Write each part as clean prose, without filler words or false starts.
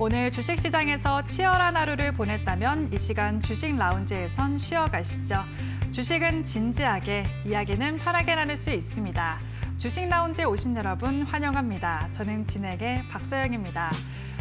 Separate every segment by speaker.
Speaker 1: 오늘 주식시장에서 치열한 하루를 보냈다면 이 시간 주식 라운지에선 쉬어가시죠. 주식은 진지하게, 이야기는 편하게 나눌 수 있습니다. 주식 라운지에 오신 여러분 환영합니다. 저는 진행의 박서영입니다.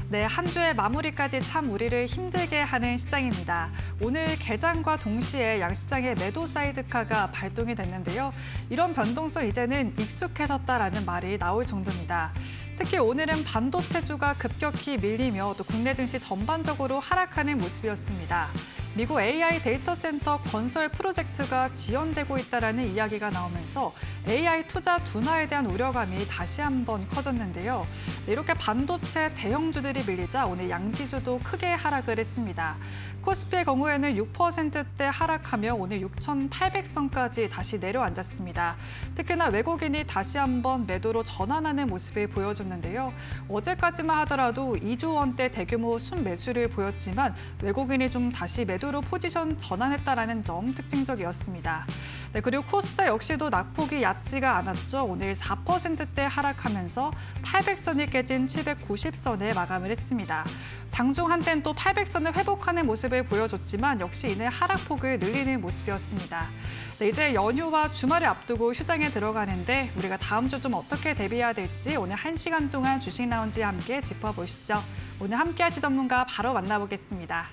Speaker 1: 네, 한 주의 마무리까지 참 우리를 힘들게 하는 시장입니다. 오늘 개장과 동시에 양시장의 매도 사이드카가 발동이 됐는데요. 이런 변동성 이제는 익숙해졌다라는 말이 나올 정도입니다. 특히 오늘은 반도체주가 급격히 밀리며 또 국내 증시 전반적으로 하락하는 모습이었습니다. 미국 AI 데이터 센터 건설 프로젝트가 지연되고 있다는 이야기가 나오면서 AI 투자 둔화에 대한 우려감이 다시 한번 커졌는데요. 이렇게 반도체 대형주들이 밀리자 오늘 양지주도 크게 하락을 했습니다. 코스피의 경우에는 6%대 하락하며 오늘 6,800선까지 다시 내려앉았습니다. 특히나 외국인이 다시 한번 매도로 전환하는 모습을 보여줬는데요. 어제까지만 하더라도 2조 원대 대규모 순매수를 보였지만 외국인이 좀 다시 매도로 포지션 전환했다라는 점 특징적이었습니다. 네, 그리고 코스닥 역시도 낙폭이 얕지가 않았죠. 오늘 4%대 하락하면서 800선이 깨진 790선에 마감을 했습니다. 장중 한때는 또 800선을 회복하는 모습을 보여줬지만 역시 이내 하락폭을 늘리는 모습이었습니다. 네, 이제 연휴와 주말을 앞두고 휴장에 들어가는데 우리가 다음 주 좀 어떻게 대비해야 될지 오늘 1시간 동안 주식 라운지와 함께 짚어보시죠. 오늘 함께 하실 전문가 바로 만나보겠습니다.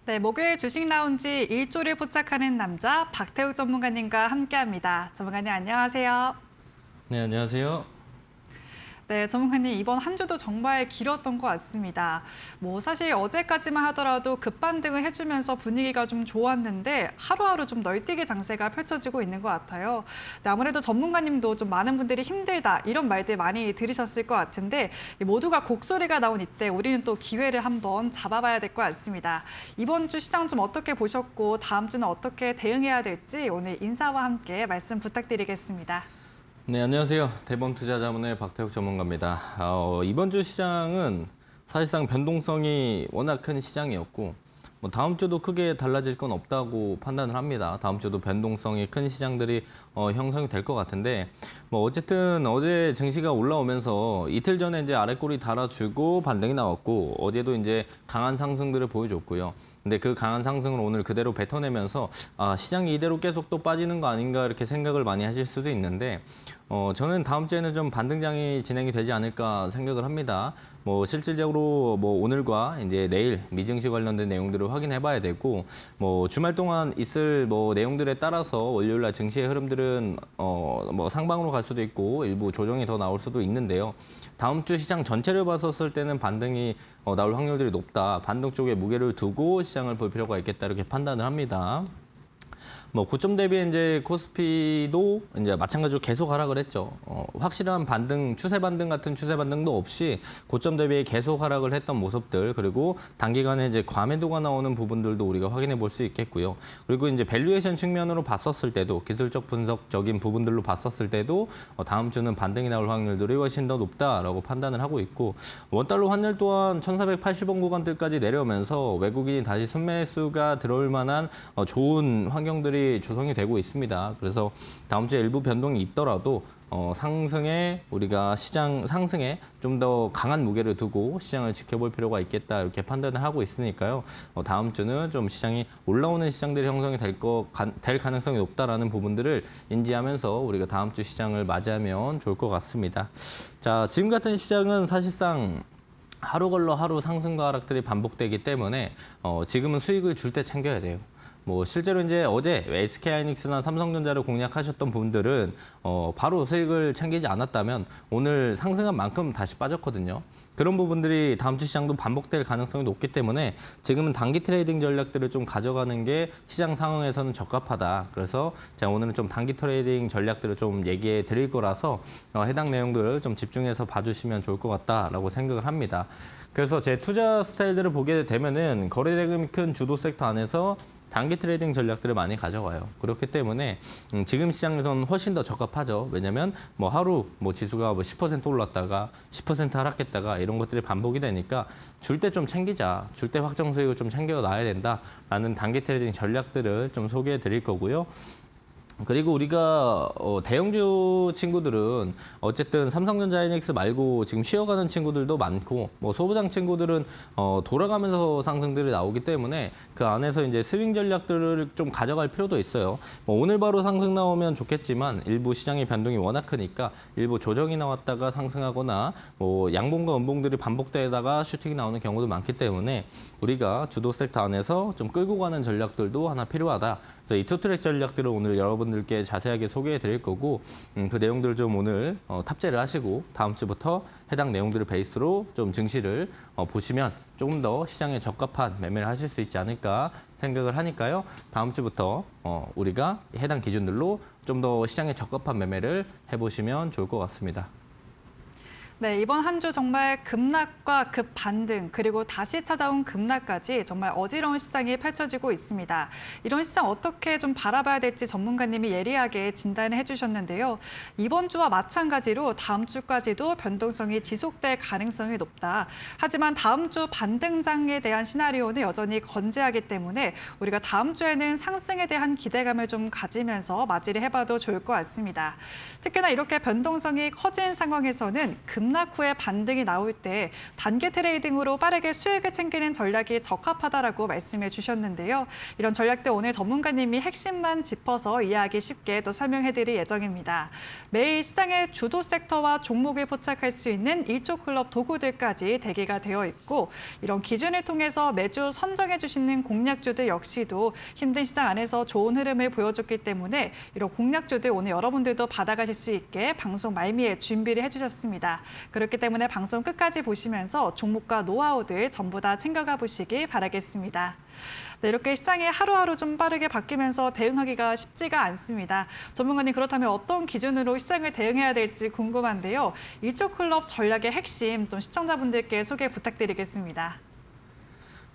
Speaker 1: 네, 목요일 주식 라운지 일조를 포착하는 남자 박태욱 전문가님과 함께합니다. 전문가님 안녕하세요.
Speaker 2: 네, 안녕하세요.
Speaker 1: 네, 전문가님 이번 한 주도 정말 길었던 것 같습니다. 사실 어제까지만 하더라도 급반등을 해주면서 분위기가 좀 좋았는데 하루하루 좀 널뛰기 장세가 펼쳐지고 있는 것 같아요. 네, 아무래도 전문가님도 좀 많은 분들이 힘들다 이런 말들 많이 들으셨을 것 같은데 모두가 곡소리가 나온 이때 우리는 또 기회를 한번 잡아봐야 될 것 같습니다. 이번 주 시장 좀 어떻게 보셨고 다음 주는 어떻게 대응해야 될지 오늘 인사와 함께 말씀 부탁드리겠습니다.
Speaker 2: 네, 안녕하세요. 대범투자자문의 박태욱 전문가입니다. 이번 주 시장은 사실상 변동성이 워낙 큰 시장이었고 다음 주도 크게 달라질 건 없다고 판단을 합니다. 다음 주도 변동성이 큰 시장들이 형성이 될 것 같은데 어쨌든 어제 증시가 올라오면서 이틀 전에 이제 아래꼬리 달아주고 반등이 나왔고 어제도 이제 강한 상승들을 보여줬고요. 근데 그 강한 상승을 오늘 그대로 뱉어내면서 시장이 이대로 계속 또 빠지는 거 아닌가 이렇게 생각을 많이 하실 수도 있는데 저는 다음 주에는 좀 반등장이 진행이 되지 않을까 생각을 합니다. 실질적으로 오늘과 이제 내일 미증시 관련된 내용들을 확인해 봐야 되고 주말 동안 있을 내용들에 따라서 월요일 날 증시의 흐름들은 상방으로 갈 수도 있고 일부 조정이 더 나올 수도 있는데요. 다음 주 시장 전체를 봤었을 때는 반등이 나올 확률들이 높다. 반등 쪽에 무게를 두고 시장을 볼 필요가 있겠다 이렇게 판단을 합니다. 고점 대비 이제 코스피도 이제 마찬가지로 계속 하락을 했죠. 확실한 반등, 추세 반등 같은 추세 반등도 없이 고점 대비 계속 하락을 했던 모습들 그리고 단기간에 이제 과매도가 나오는 부분들도 우리가 확인해 볼 수 있겠고요. 그리고 이제 밸류에이션 측면으로 봤었을 때도 기술적 분석적인 부분들로 봤었을 때도 다음 주는 반등이 나올 확률들이 훨씬 더 높다라고 판단을 하고 있고 원달러 환율 또한 1,480원 구간들까지 내려오면서 외국인이 다시 순매수가 들어올 만한 좋은 환경들이 조성이 되고 있습니다. 그래서 다음 주에 일부 변동이 있더라도 우리가 시장 상승에 좀 더 강한 무게를 두고 시장을 지켜볼 필요가 있겠다 이렇게 판단을 하고 있으니까요. 다음 주는 좀 시장이 올라오는 시장들이 형성이 될 가능성이 높다라는 부분들을 인지하면서 우리가 다음 주 시장을 맞이하면 좋을 것 같습니다. 자, 지금 같은 시장은 사실상 하루 걸러 하루 상승과 하락들이 반복되기 때문에 지금은 수익을 줄 때 챙겨야 돼요. 뭐 실제로 이제 어제 SK하이닉스나 삼성전자를 공략하셨던 분들은 바로 수익을 챙기지 않았다면 오늘 상승한 만큼 다시 빠졌거든요. 그런 부분들이 다음 주 시장도 반복될 가능성이 높기 때문에 지금은 단기 트레이딩 전략들을 좀 가져가는 게 시장 상황에서는 적합하다. 그래서 제가 오늘은 좀 단기 트레이딩 전략들을 좀 얘기해 드릴 거라서 해당 내용들을 좀 집중해서 봐주시면 좋을 것 같다라고 생각을 합니다. 그래서 제 투자 스타일들을 보게 되면은 거래 대금이 큰 주도 섹터 안에서 단기 트레이딩 전략들을 많이 가져가요. 그렇기 때문에 지금 시장에서는 훨씬 더 적합하죠. 왜냐하면 뭐 하루 뭐 지수가 뭐 10% 올랐다가 10% 하락했다가 이런 것들이 반복이 되니까 줄 때 좀 챙기자, 줄 때 확정 수익을 좀 챙겨 놔야 된다라는 단기 트레이딩 전략들을 좀 소개해 드릴 거고요. 그리고 우리가 대형주 친구들은 어쨌든 삼성전자 하이닉스 말고 지금 쉬어가는 친구들도 많고 뭐 소부장 친구들은 돌아가면서 상승들이 나오기 때문에 그 안에서 이제 스윙 전략들을 좀 가져갈 필요도 있어요. 뭐 오늘 바로 상승 나오면 좋겠지만 일부 시장의 변동이 워낙 크니까 일부 조정이 나왔다가 상승하거나 뭐 양봉과 음봉들이 반복되다가 슈팅이 나오는 경우도 많기 때문에 우리가 주도 섹터 안에서 좀 끌고 가는 전략들도 하나 필요하다. 그래서 이 투트랙 전략들을 오늘 여러분들께 자세하게 소개해 드릴 거고 그 내용들을 좀 오늘 탑재를 하시고 다음 주부터 해당 내용들을 베이스로 좀 증시를 보시면 조금 더 시장에 적합한 매매를 하실 수 있지 않을까 생각을 하니까요. 다음 주부터 우리가 해당 기준들로 좀 더 시장에 적합한 매매를 해보시면 좋을 것 같습니다.
Speaker 1: 네, 이번 한 주 정말 급락과 급반등 그리고 다시 찾아온 급락까지 정말 어지러운 시장이 펼쳐지고 있습니다. 이런 시장 어떻게 좀 바라봐야 될지 전문가님이 예리하게 진단을 해주셨는데요. 이번 주와 마찬가지로 다음 주까지도 변동성이 지속될 가능성이 높다. 하지만 다음 주 반등장에 대한 시나리오는 여전히 건재하기 때문에 우리가 다음 주에는 상승에 대한 기대감을 좀 가지면서 맞이를 해봐도 좋을 것 같습니다. 특히나 이렇게 변동성이 커진 상황에서는 급락 후에 반등이 나올 때 단기 트레이딩으로 빠르게 수익을 챙기는 전략이 적합하다라고 말씀해 주셨는데요. 이런 전략들 오늘 전문가님이 핵심만 짚어서 이해하기 쉽게 또 설명해드릴 예정입니다. 매일 시장의 주도 섹터와 종목을 포착할 수 있는 1조 클럽 도구들까지 대기가 되어 있고 이런 기준을 통해서 매주 선정해 주시는 공략주들 역시도 힘든 시장 안에서 좋은 흐름을 보여줬기 때문에 이런 공략주들 오늘 여러분들도 받아가실 수 있게 방송 말미에 준비를 해주셨습니다. 그렇기 때문에 방송 끝까지 보시면서 종목과 노하우들 전부 다 챙겨가 보시기 바라겠습니다. 네, 이렇게 시장이 하루하루 좀 빠르게 바뀌면서 대응하기가 쉽지가 않습니다. 전문가님 그렇다면 어떤 기준으로 시장을 대응해야 될지 궁금한데요. 1조 클럽 전략의 핵심 좀 시청자분들께 소개 부탁드리겠습니다.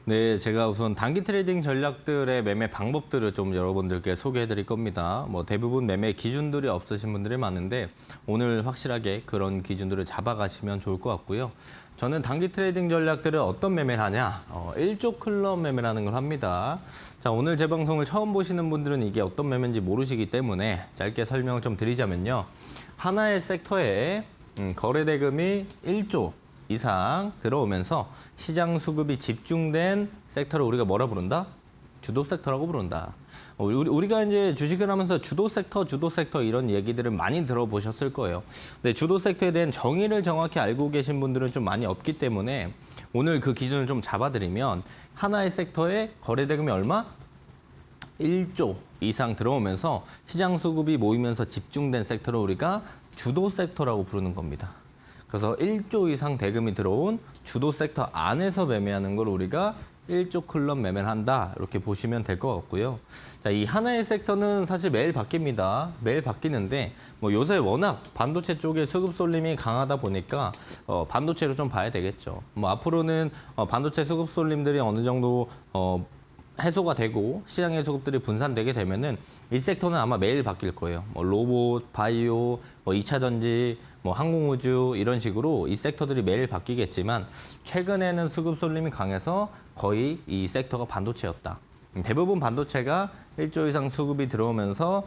Speaker 2: 네, 제가 우선 단기 트레이딩 전략들의 매매 방법들을 좀 여러분들께 소개해 드릴 겁니다. 뭐 대부분 매매 기준들이 없으신 분들이 많은데 오늘 확실하게 그런 기준들을 잡아가시면 좋을 것 같고요. 저는 단기 트레이딩 전략들을 어떤 매매를 하냐? 1조 클럽 매매라는 걸 합니다. 자, 오늘 제 방송을 처음 보시는 분들은 이게 어떤 매매인지 모르시기 때문에 짧게 설명을 좀 드리자면요. 하나의 섹터에 거래 대금이 1조 이상 들어오면서 시장 수급이 집중된 섹터를 우리가 뭐라 부른다? 주도 섹터라고 부른다. 우리가 이제 주식을 하면서 주도 섹터 이런 얘기들을 많이 들어보셨을 거예요. 근데 주도 섹터에 대한 정의를 정확히 알고 계신 분들은 좀 많이 없기 때문에 오늘 그 기준을 좀 잡아드리면 하나의 섹터에 거래 대금이 얼마? 1조 이상 들어오면서 시장 수급이 모이면서 집중된 섹터를 우리가 주도 섹터라고 부르는 겁니다. 그래서 1조 이상 대금이 들어온 주도 섹터 안에서 매매하는 걸 우리가 1조 클럽 매매를 한다. 이렇게 보시면 될 것 같고요. 자, 이 하나의 섹터는 사실 매일 바뀝니다. 매일 바뀌는데 뭐 요새 워낙 반도체 쪽에 수급 쏠림이 강하다 보니까 반도체로 좀 봐야 되겠죠. 뭐 앞으로는 반도체 수급 쏠림들이 어느 정도 해소가 되고 시장의 수급들이 분산되게 되면은 이 섹터는 아마 매일 바뀔 거예요. 뭐 로봇, 바이오, 뭐 2차 전지, 뭐 항공우주 이런 식으로 이 섹터들이 매일 바뀌겠지만 최근에는 수급 쏠림이 강해서 거의 이 섹터가 반도체였다. 대부분 반도체가 1조 이상 수급이 들어오면서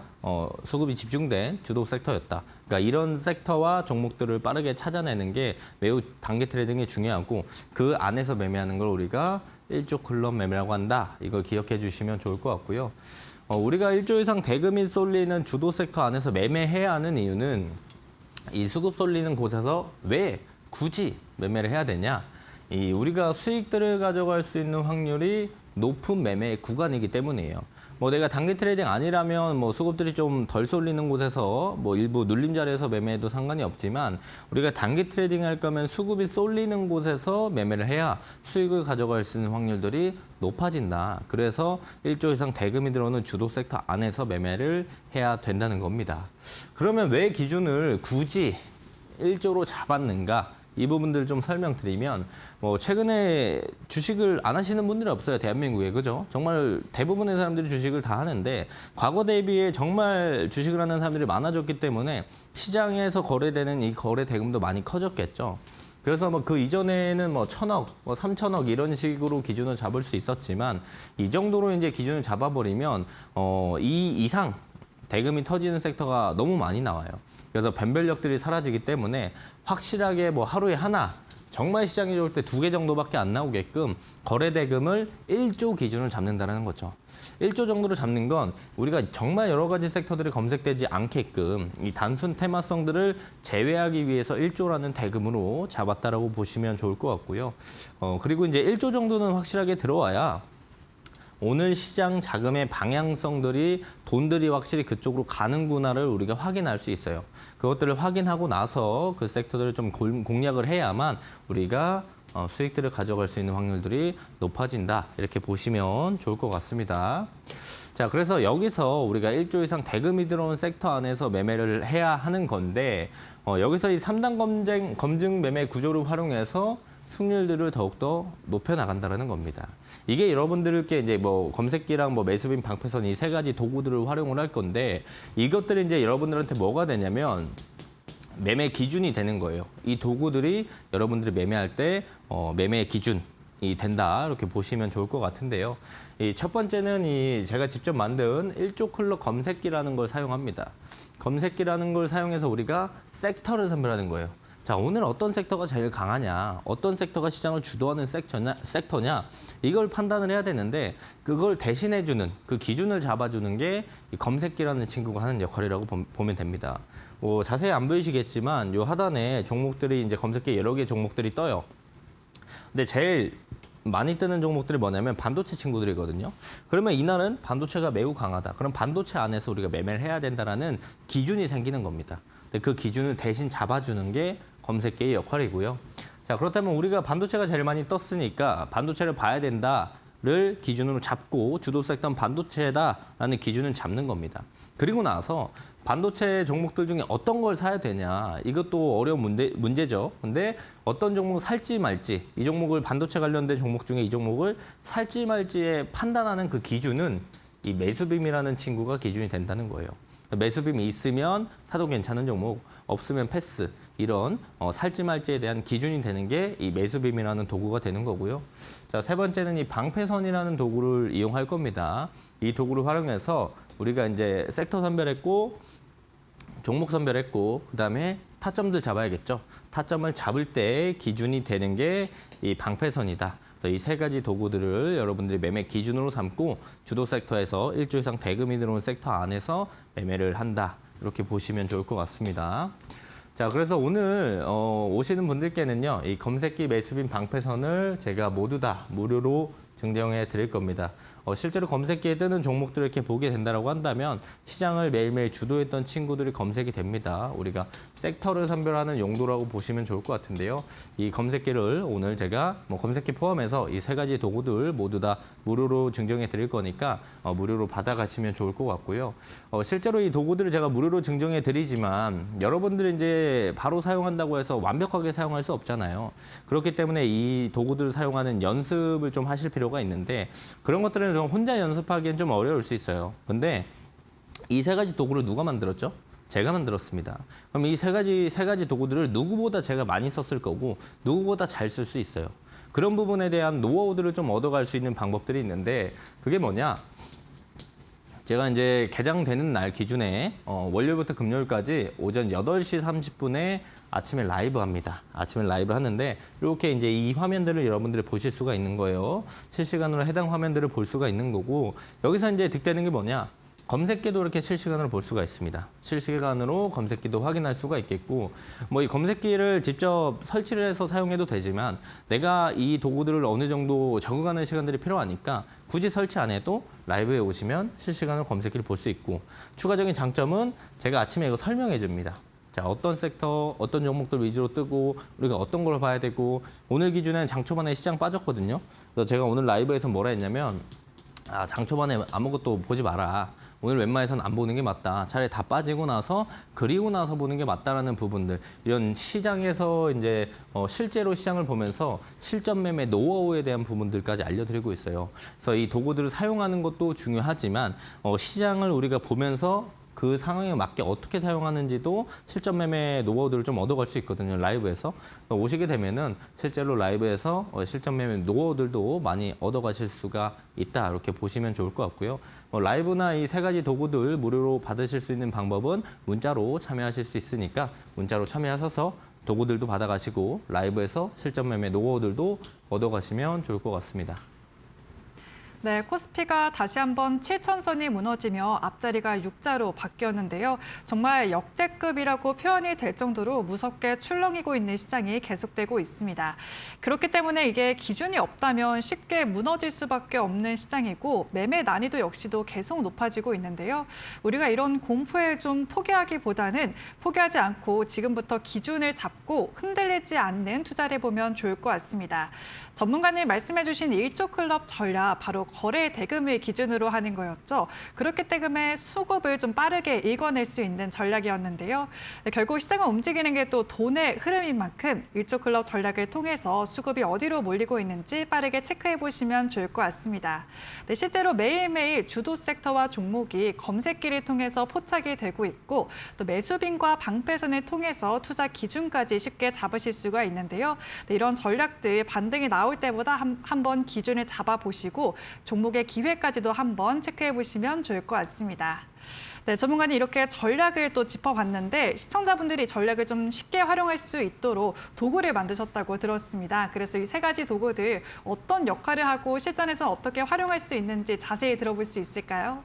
Speaker 2: 수급이 집중된 주도 섹터였다. 그러니까 이런 섹터와 종목들을 빠르게 찾아내는 게 매우 단기 트레이딩이 중요하고 그 안에서 매매하는 걸 우리가 1조 클럽 매매라고 한다. 이걸 기억해 주시면 좋을 것 같고요. 우리가 1조 이상 대금이 쏠리는 주도 섹터 안에서 매매해야 하는 이유는 이 수급 쏠리는 곳에서 왜 굳이 매매를 해야 되냐? 우리가 수익들을 가져갈 수 있는 확률이 높은 매매 구간이기 때문이에요. 뭐 내가 단기 트레이딩 아니라면 뭐 수급들이 좀 덜 쏠리는 곳에서 뭐 일부 눌림 자리에서 매매해도 상관이 없지만 우리가 단기 트레이딩 할 거면 수급이 쏠리는 곳에서 매매를 해야 수익을 가져갈 수 있는 확률들이 높아진다. 그래서 1조 이상 대금이 들어오는 주도 섹터 안에서 매매를 해야 된다는 겁니다. 그러면 왜 기준을 굳이 1조로 잡았는가? 이 부분들 좀 설명드리면 뭐 최근에 주식을 안 하시는 분들이 없어요. 대한민국에. 그죠? 정말 대부분의 사람들이 주식을 다 하는데 과거 대비에 정말 주식을 하는 사람들이 많아졌기 때문에 시장에서 거래되는 이 거래 대금도 많이 커졌겠죠. 그래서 뭐 그 이전에는 뭐 1,000억, 뭐 3,000억 이런 식으로 기준을 잡을 수 있었지만 이 정도로 이제 기준을 잡아버리면 이 이상 대금이 터지는 섹터가 너무 많이 나와요. 그래서 변별력들이 사라지기 때문에 확실하게 뭐 하루에 하나, 정말 시장이 좋을 때 2개 정도밖에 안 나오게끔 거래 대금을 1조 기준을 잡는다는 거죠. 1조 정도로 잡는 건 우리가 정말 여러 가지 섹터들이 검색되지 않게끔 이 단순 테마성들을 제외하기 위해서 1조라는 대금으로 잡았다라고 보시면 좋을 것 같고요. 그리고 이제 1조 정도는 확실하게 들어와야 오늘 시장 자금의 방향성들이 돈들이 확실히 그쪽으로 가는구나를 우리가 확인할 수 있어요. 그것들을 확인하고 나서 그 섹터들을 좀 공략을 해야만 우리가 수익들을 가져갈 수 있는 확률들이 높아진다. 이렇게 보시면 좋을 것 같습니다. 자, 그래서 여기서 우리가 1조 이상 대금이 들어온 섹터 안에서 매매를 해야 하는 건데 여기서 이 3단 검증 매매 구조를 활용해서 승률들을 더욱더 높여나간다는 겁니다. 이게 여러분들께 이제 뭐 검색기랑 뭐 매수빈 방패선 이 3가지 도구들을 활용을 할 건데 이것들이 이제 여러분들한테 뭐가 되냐면 매매 기준이 되는 거예요. 이 도구들이 여러분들이 매매할 때 매매 기준이 된다. 이렇게 보시면 좋을 것 같은데요. 이 첫 번째는 이 제가 직접 만든 1조 클럭 검색기라는 걸 사용합니다. 검색기라는 걸 사용해서 우리가 섹터를 선별하는 거예요. 자, 오늘 어떤 섹터가 제일 강하냐, 어떤 섹터가 시장을 주도하는 섹터냐, 이걸 판단을 해야 되는데 그걸 대신해주는, 그 기준을 잡아주는 게 이 검색기라는 친구가 하는 역할이라고 보면 됩니다. 자세히 안 보이시겠지만 이 하단에 종목들이 이제 검색기에 여러 개 종목들이 떠요. 근데 제일 많이 뜨는 종목들이 뭐냐면 반도체 친구들이거든요. 그러면 이날은 반도체가 매우 강하다. 그럼 반도체 안에서 우리가 매매를 해야 된다라는 기준이 생기는 겁니다. 근데 그 기준을 대신 잡아주는 게 검색기의 역할이고요. 자, 그렇다면 우리가 반도체가 제일 많이 떴으니까 반도체를 봐야 된다를 기준으로 잡고 주도 섹터는 반도체다라는 기준을 잡는 겁니다. 그리고 나서 반도체 종목들 중에 어떤 걸 사야 되냐, 이것도 어려운 문제죠. 근데 어떤 종목을 살지 말지, 이 종목을 반도체 관련된 종목 중에 이 종목을 살지 말지에 판단하는 그 기준은 이 매수빔이라는 친구가 기준이 된다는 거예요. 매수빔이 있으면 사도 괜찮은 종목, 없으면 패스, 이런 살지 말지에 대한 기준이 되는 게 이 매수빔이라는 도구가 되는 거고요. 자, 세 번째는 이 방패선이라는 도구를 이용할 겁니다. 이 도구를 활용해서 우리가 이제 섹터 선별했고 종목 선별했고 그다음에 타점들 잡아야겠죠. 타점을 잡을 때 기준이 되는 게 이 방패선이다. 이 3가지 도구들을 여러분들이 매매 기준으로 삼고 주도 섹터에서 1조 이상 대금이 들어온 섹터 안에서 매매를 한다. 이렇게 보시면 좋을 것 같습니다. 자, 그래서 오늘 오시는 분들께는요, 이 검색기 매수빈 방패선을 제가 모두 다 무료로 증정해 드릴 겁니다. 실제로 검색기에 뜨는 종목들을 이렇게 보게 된다고 한다면 시장을 매일매일 주도했던 친구들이 검색이 됩니다. 우리가 섹터를 선별하는 용도라고 보시면 좋을 것 같은데요. 이 검색기를 오늘 제가 뭐 검색기 포함해서 이 3가지 도구들 모두 다 무료로 증정해 드릴 거니까 무료로 받아가시면 좋을 것 같고요. 실제로 이 도구들을 제가 무료로 증정해 드리지만 여러분들이 이제 바로 사용한다고 해서 완벽하게 사용할 수 없잖아요. 그렇기 때문에 이 도구들을 사용하는 연습을 좀 하실 필요가 있는데 그런 것들은 혼자 연습하기엔 좀 어려울 수 있어요. 근데 이 3가지 도구를 누가 만들었죠? 제가 만들었습니다. 그럼 이 세 가지 도구들을 누구보다 제가 많이 썼을 거고 누구보다 잘 쓸 수 있어요. 그런 부분에 대한 노하우들을 좀 얻어갈 수 있는 방법들이 있는데 그게 뭐냐? 제가 이제 개장되는 날 기준에 월요일부터 금요일까지 오전 8시 30분에 아침에 라이브 합니다. 아침에 라이브 하는데 이렇게 이제 이 화면들을 여러분들이 보실 수가 있는 거예요. 실시간으로 해당 화면들을 볼 수가 있는 거고 여기서 이제 득되는 게 뭐냐? 검색기도 이렇게 실시간으로 볼 수가 있습니다. 실시간으로 검색기도 확인할 수가 있겠고, 뭐 이 검색기를 직접 설치를 해서 사용해도 되지만 내가 이 도구들을 어느 정도 적응하는 시간들이 필요하니까 굳이 설치 안 해도 라이브에 오시면 실시간으로 검색기를 볼 수 있고, 추가적인 장점은 제가 아침에 이거 설명해 줍니다. 자, 어떤 섹터, 어떤 종목들 위주로 뜨고 우리가 어떤 걸 봐야 되고, 오늘 기준에는 장 초반에 시장 빠졌거든요. 그래서 제가 오늘 라이브에서 뭐라 했냐면, 장 초반에 아무것도 보지 마라. 오늘 웬만해서는 안 보는 게 맞다. 차라리 다 빠지고 나서 그리고 나서 보는 게 맞다라는 부분들, 이런 시장에서 이제 실제로 시장을 보면서 실전 매매 노하우에 대한 부분들까지 알려드리고 있어요. 그래서 이 도구들을 사용하는 것도 중요하지만 시장을 우리가 보면서 그 상황에 맞게 어떻게 사용하는지도 실전 매매 노하우들을 좀 얻어갈 수 있거든요, 라이브에서. 오시게 되면은 실제로 라이브에서 실전 매매 노하우들도 많이 얻어가실 수가 있다, 이렇게 보시면 좋을 것 같고요. 라이브나 이 세 가지 도구들 무료로 받으실 수 있는 방법은 문자로 참여하실 수 있으니까 문자로 참여하셔서 도구들도 받아가시고 라이브에서 실전 매매 노하우들도 얻어가시면 좋을 것 같습니다.
Speaker 1: 네, 코스피가 다시 한번 7,000선이 무너지며 앞자리가 6자로 바뀌었는데요. 정말 역대급이라고 표현이 될 정도로 무섭게 출렁이고 있는 시장이 계속되고 있습니다. 그렇기 때문에 이게 기준이 없다면 쉽게 무너질 수밖에 없는 시장이고, 매매 난이도 역시도 계속 높아지고 있는데요. 우리가 이런 공포에 좀 포기하기보다는 포기하지 않고 지금부터 기준을 잡고 흔들리지 않는 투자를 해보면 좋을 것 같습니다. 전문가님 말씀해 주신 1조 클럽 전략, 바로 거래 대금을 기준으로 하는 거였죠. 그렇기 때문에 수급을 좀 빠르게 읽어낼 수 있는 전략이었는데요. 네, 결국 시장을 움직이는 게 또 돈의 흐름인 만큼 1조 클럽 전략을 통해서 수급이 어디로 몰리고 있는지 빠르게 체크해 보시면 좋을 것 같습니다. 네, 실제로 매일매일 주도 섹터와 종목이 검색기를 통해서 포착이 되고 있고, 또 매수빈과 방패선을 통해서 투자 기준까지 쉽게 잡으실 수가 있는데요. 네, 이런 전략들 반등이 나올 때보다 한번 기준을 잡아보시고 종목의 기회까지도 한번 체크해 보시면 좋을 것 같습니다. 네, 전문가님 이렇게 전략을 또 짚어봤는데 시청자분들이 전략을 좀 쉽게 활용할 수 있도록 도구를 만드셨다고 들었습니다. 그래서 이 세 가지 도구들 어떤 역할을 하고 실전에서 어떻게 활용할 수 있는지 자세히 들어볼 수 있을까요?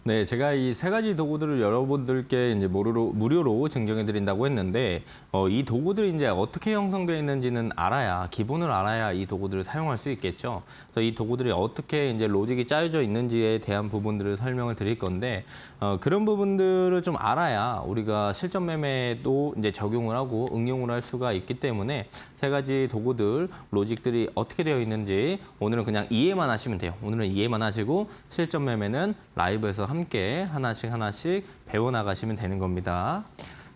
Speaker 2: 네, 제가 이 세 가지 도구들을 여러분들께 이제 무료로 증정해 드린다고 했는데, 이 도구들이 이제 어떻게 형성되어 있는지는 알아야, 기본을 알아야 이 도구들을 사용할 수 있겠죠. 그래서 이 도구들이 어떻게 이제 로직이 짜여져 있는지에 대한 부분들을 설명을 드릴 건데, 그런 부분들을 좀 알아야 우리가 실전 매매도 이제 적용을 하고 응용을 할 수가 있기 때문에 세 가지 도구들, 로직들이 어떻게 되어 있는지 오늘은 그냥 이해만 하시면 돼요. 오늘은 이해만 하시고 실전 매매는 라이브에서 함께 하나씩 배워나가시면 되는 겁니다.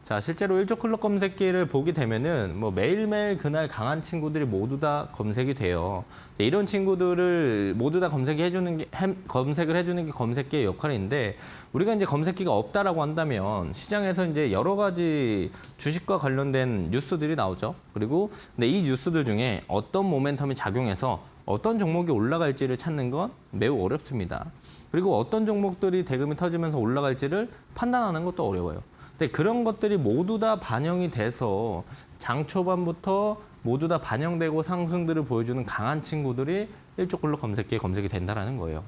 Speaker 2: 자, 실제로 1조 클럽 검색기를 보게 되면은 뭐 매일매일 그날 강한 친구들이 모두 다 검색이 돼요. 이런 친구들을 모두 다 검색을 해주는 게 검색기의 역할인데, 우리가 이제 검색기가 없다라고 한다면 시장에서 이제 여러 가지 주식과 관련된 뉴스들이 나오죠. 그리고 근데 이 뉴스들 중에 어떤 모멘텀이 작용해서 어떤 종목이 올라갈지를 찾는 건 매우 어렵습니다. 그리고 어떤 종목들이 대금이 터지면서 올라갈지를 판단하는 것도 어려워요. 근데 그런 것들이 모두 다 반영이 돼서 장 초반부터 모두 다 반영되고 상승들을 보여주는 강한 친구들이 1조 클럽 검색기에 검색이 된다는 거예요.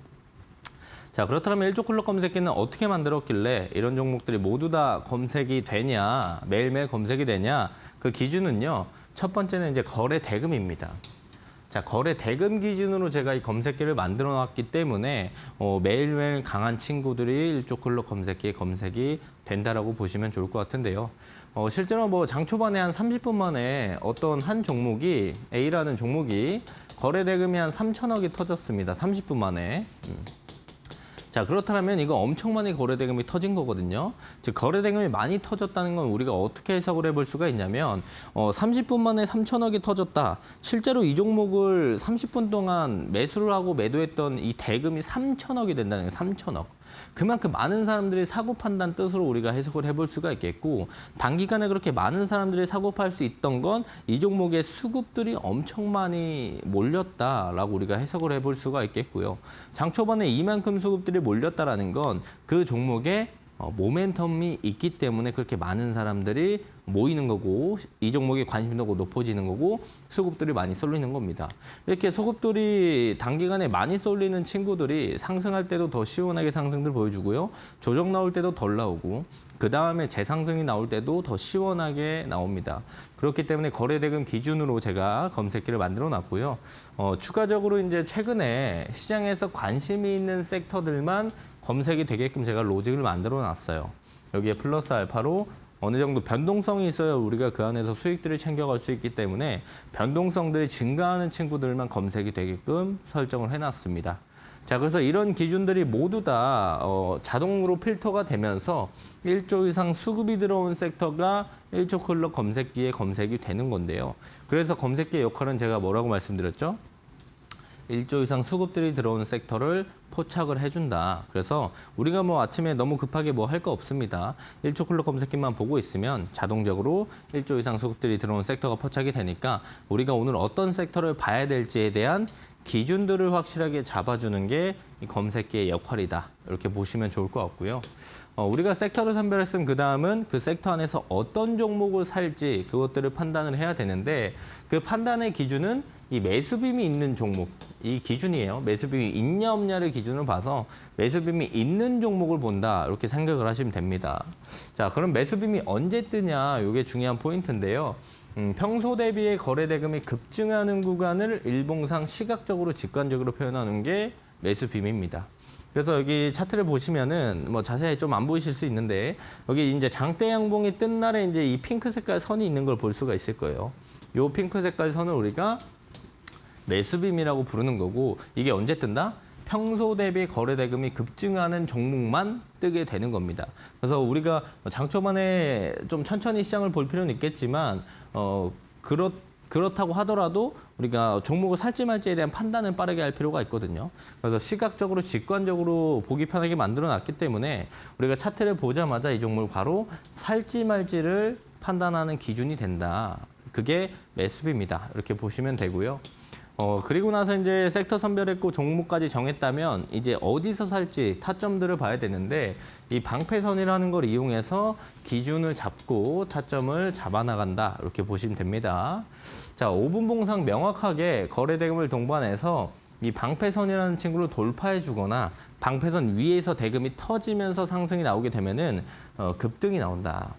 Speaker 2: 자, 그렇다면 1조 클럽 검색기는 어떻게 만들었길래 이런 종목들이 모두 다 검색이 되냐, 매일매일 검색이 되냐, 그 기준은요, 첫 번째는 이제 거래 대금입니다. 자, 거래 대금 기준으로 제가 이 검색기를 만들어 놨기 때문에 매일매일 강한 친구들이 1조 클럽 검색기에 검색이 된다라고 보시면 좋을 것 같은데요. 실제로 뭐 장 초반에 한 30분 만에 어떤 한 종목이, A라는 종목이 거래 대금이 한 3천억이 터졌습니다. 30분 만에. 자, 그렇다면 이거 엄청 많이 거래 대금이 터진 거거든요. 즉 거래 대금이 많이 터졌다는 건 우리가 어떻게 해석을 해볼 수가 있냐면 30분 만에 3천억이 터졌다. 실제로 이 종목을 30분 동안 매수를 하고 매도했던 이 대금이 3천억이 된다는 거예요. 3천억. 그만큼 많은 사람들이 사고 판단 뜻으로 우리가 해석을 해볼 수가 있겠고, 단기간에 그렇게 많은 사람들이 사고 팔 수 있던 건 이 종목의 수급들이 엄청 많이 몰렸다라고 우리가 해석을 해볼 수가 있겠고요. 장 초반에 이만큼 수급들이 몰렸다라는 건 그 종목의 모멘텀이 있기 때문에 그렇게 많은 사람들이 모이는 거고 이 종목에 관심도가 높아지는 거고 수급들이 많이 쏠리는 겁니다. 이렇게 수급들이 단기간에 많이 쏠리는 친구들이 상승할 때도 더 시원하게 상승들 보여주고요. 조정 나올 때도 덜 나오고 그 다음에 재상승이 나올 때도 더 시원하게 나옵니다. 그렇기 때문에 거래대금 기준으로 제가 검색기를 만들어 놨고요. 추가적으로 이제 최근에 시장에서 관심이 있는 섹터들만 검색이 되게끔 제가 로직을 만들어 놨어요. 여기에 플러스 알파로 어느 정도 변동성이 있어야 우리가 그 안에서 수익들을 챙겨갈 수 있기 때문에 변동성들이 증가하는 친구들만 검색이 되게끔 설정을 해놨습니다. 자, 그래서 이런 기준들이 모두 다 자동으로 필터가 되면서 1조 이상 수급이 들어온 섹터가 1조 클럽 검색기에 검색이 되는 건데요. 그래서 검색기의 역할은 제가 뭐라고 말씀드렸죠? 1조 이상 수급들이 들어오는 섹터를 포착을 해준다. 그래서 우리가 뭐 아침에 너무 급하게 뭐 할 거 없습니다. 1조 클럽 검색기만 보고 있으면 자동적으로 1조 이상 수급들이 들어오는 섹터가 포착이 되니까 우리가 오늘 어떤 섹터를 봐야 될지에 대한 기준들을 확실하게 잡아주는 게 이 검색기의 역할이다. 이렇게 보시면 좋을 것 같고요. 우리가 섹터를 선별했으면 그다음은 그 섹터 안에서 어떤 종목을 살지 그것들을 판단을 해야 되는데 그 판단의 기준은 이 매수빔이 있는 종목, 이 기준이에요. 매수빔이 있냐 없냐를 기준으로 봐서 매수빔이 있는 종목을 본다. 이렇게 생각을 하시면 됩니다. 자, 그럼 매수빔이 언제 뜨냐? 이게 중요한 포인트인데요. 평소 대비의 거래대금이 급증하는 구간을 일봉상 시각적으로 직관적으로 표현하는 게 매수빔입니다. 그래서 여기 차트를 보시면은 뭐 자세히 좀 안 보이실 수 있는데 여기 이제 장대 양봉이 뜬 날에 이제 이 핑크 색깔 선이 있는 걸 볼 수가 있을 거예요. 이 핑크 색깔 선을 우리가 매수빔이라고 부르는 거고 이게 언제 뜬다? 평소 대비 거래대금이 급증하는 종목만 뜨게 되는 겁니다. 그래서 우리가 장 초반에 좀 천천히 시장을 볼 필요는 있겠지만 그렇다고 하더라도 우리가 종목을 살지 말지에 대한 판단은 빠르게 할 필요가 있거든요. 그래서 시각적으로 직관적으로 보기 편하게 만들어 놨기 때문에 우리가 차트를 보자마자 이 종목을 바로 살지 말지를 판단하는 기준이 된다. 그게 매수비입니다. 이렇게 보시면 되고요. 그리고 나서 이제 섹터 선별했고 종목까지 정했다면 이제 어디서 살지 타점들을 봐야 되는데 이 방패선이라는 걸 이용해서 기준을 잡고 타점을 잡아나간다. 이렇게 보시면 됩니다. 자, 5분 봉상 명확하게 거래대금을 동반해서 이 방패선이라는 친구를 돌파해 주거나 방패선 위에서 대금이 터지면서 상승이 나오게 되면은 급등이 나온다.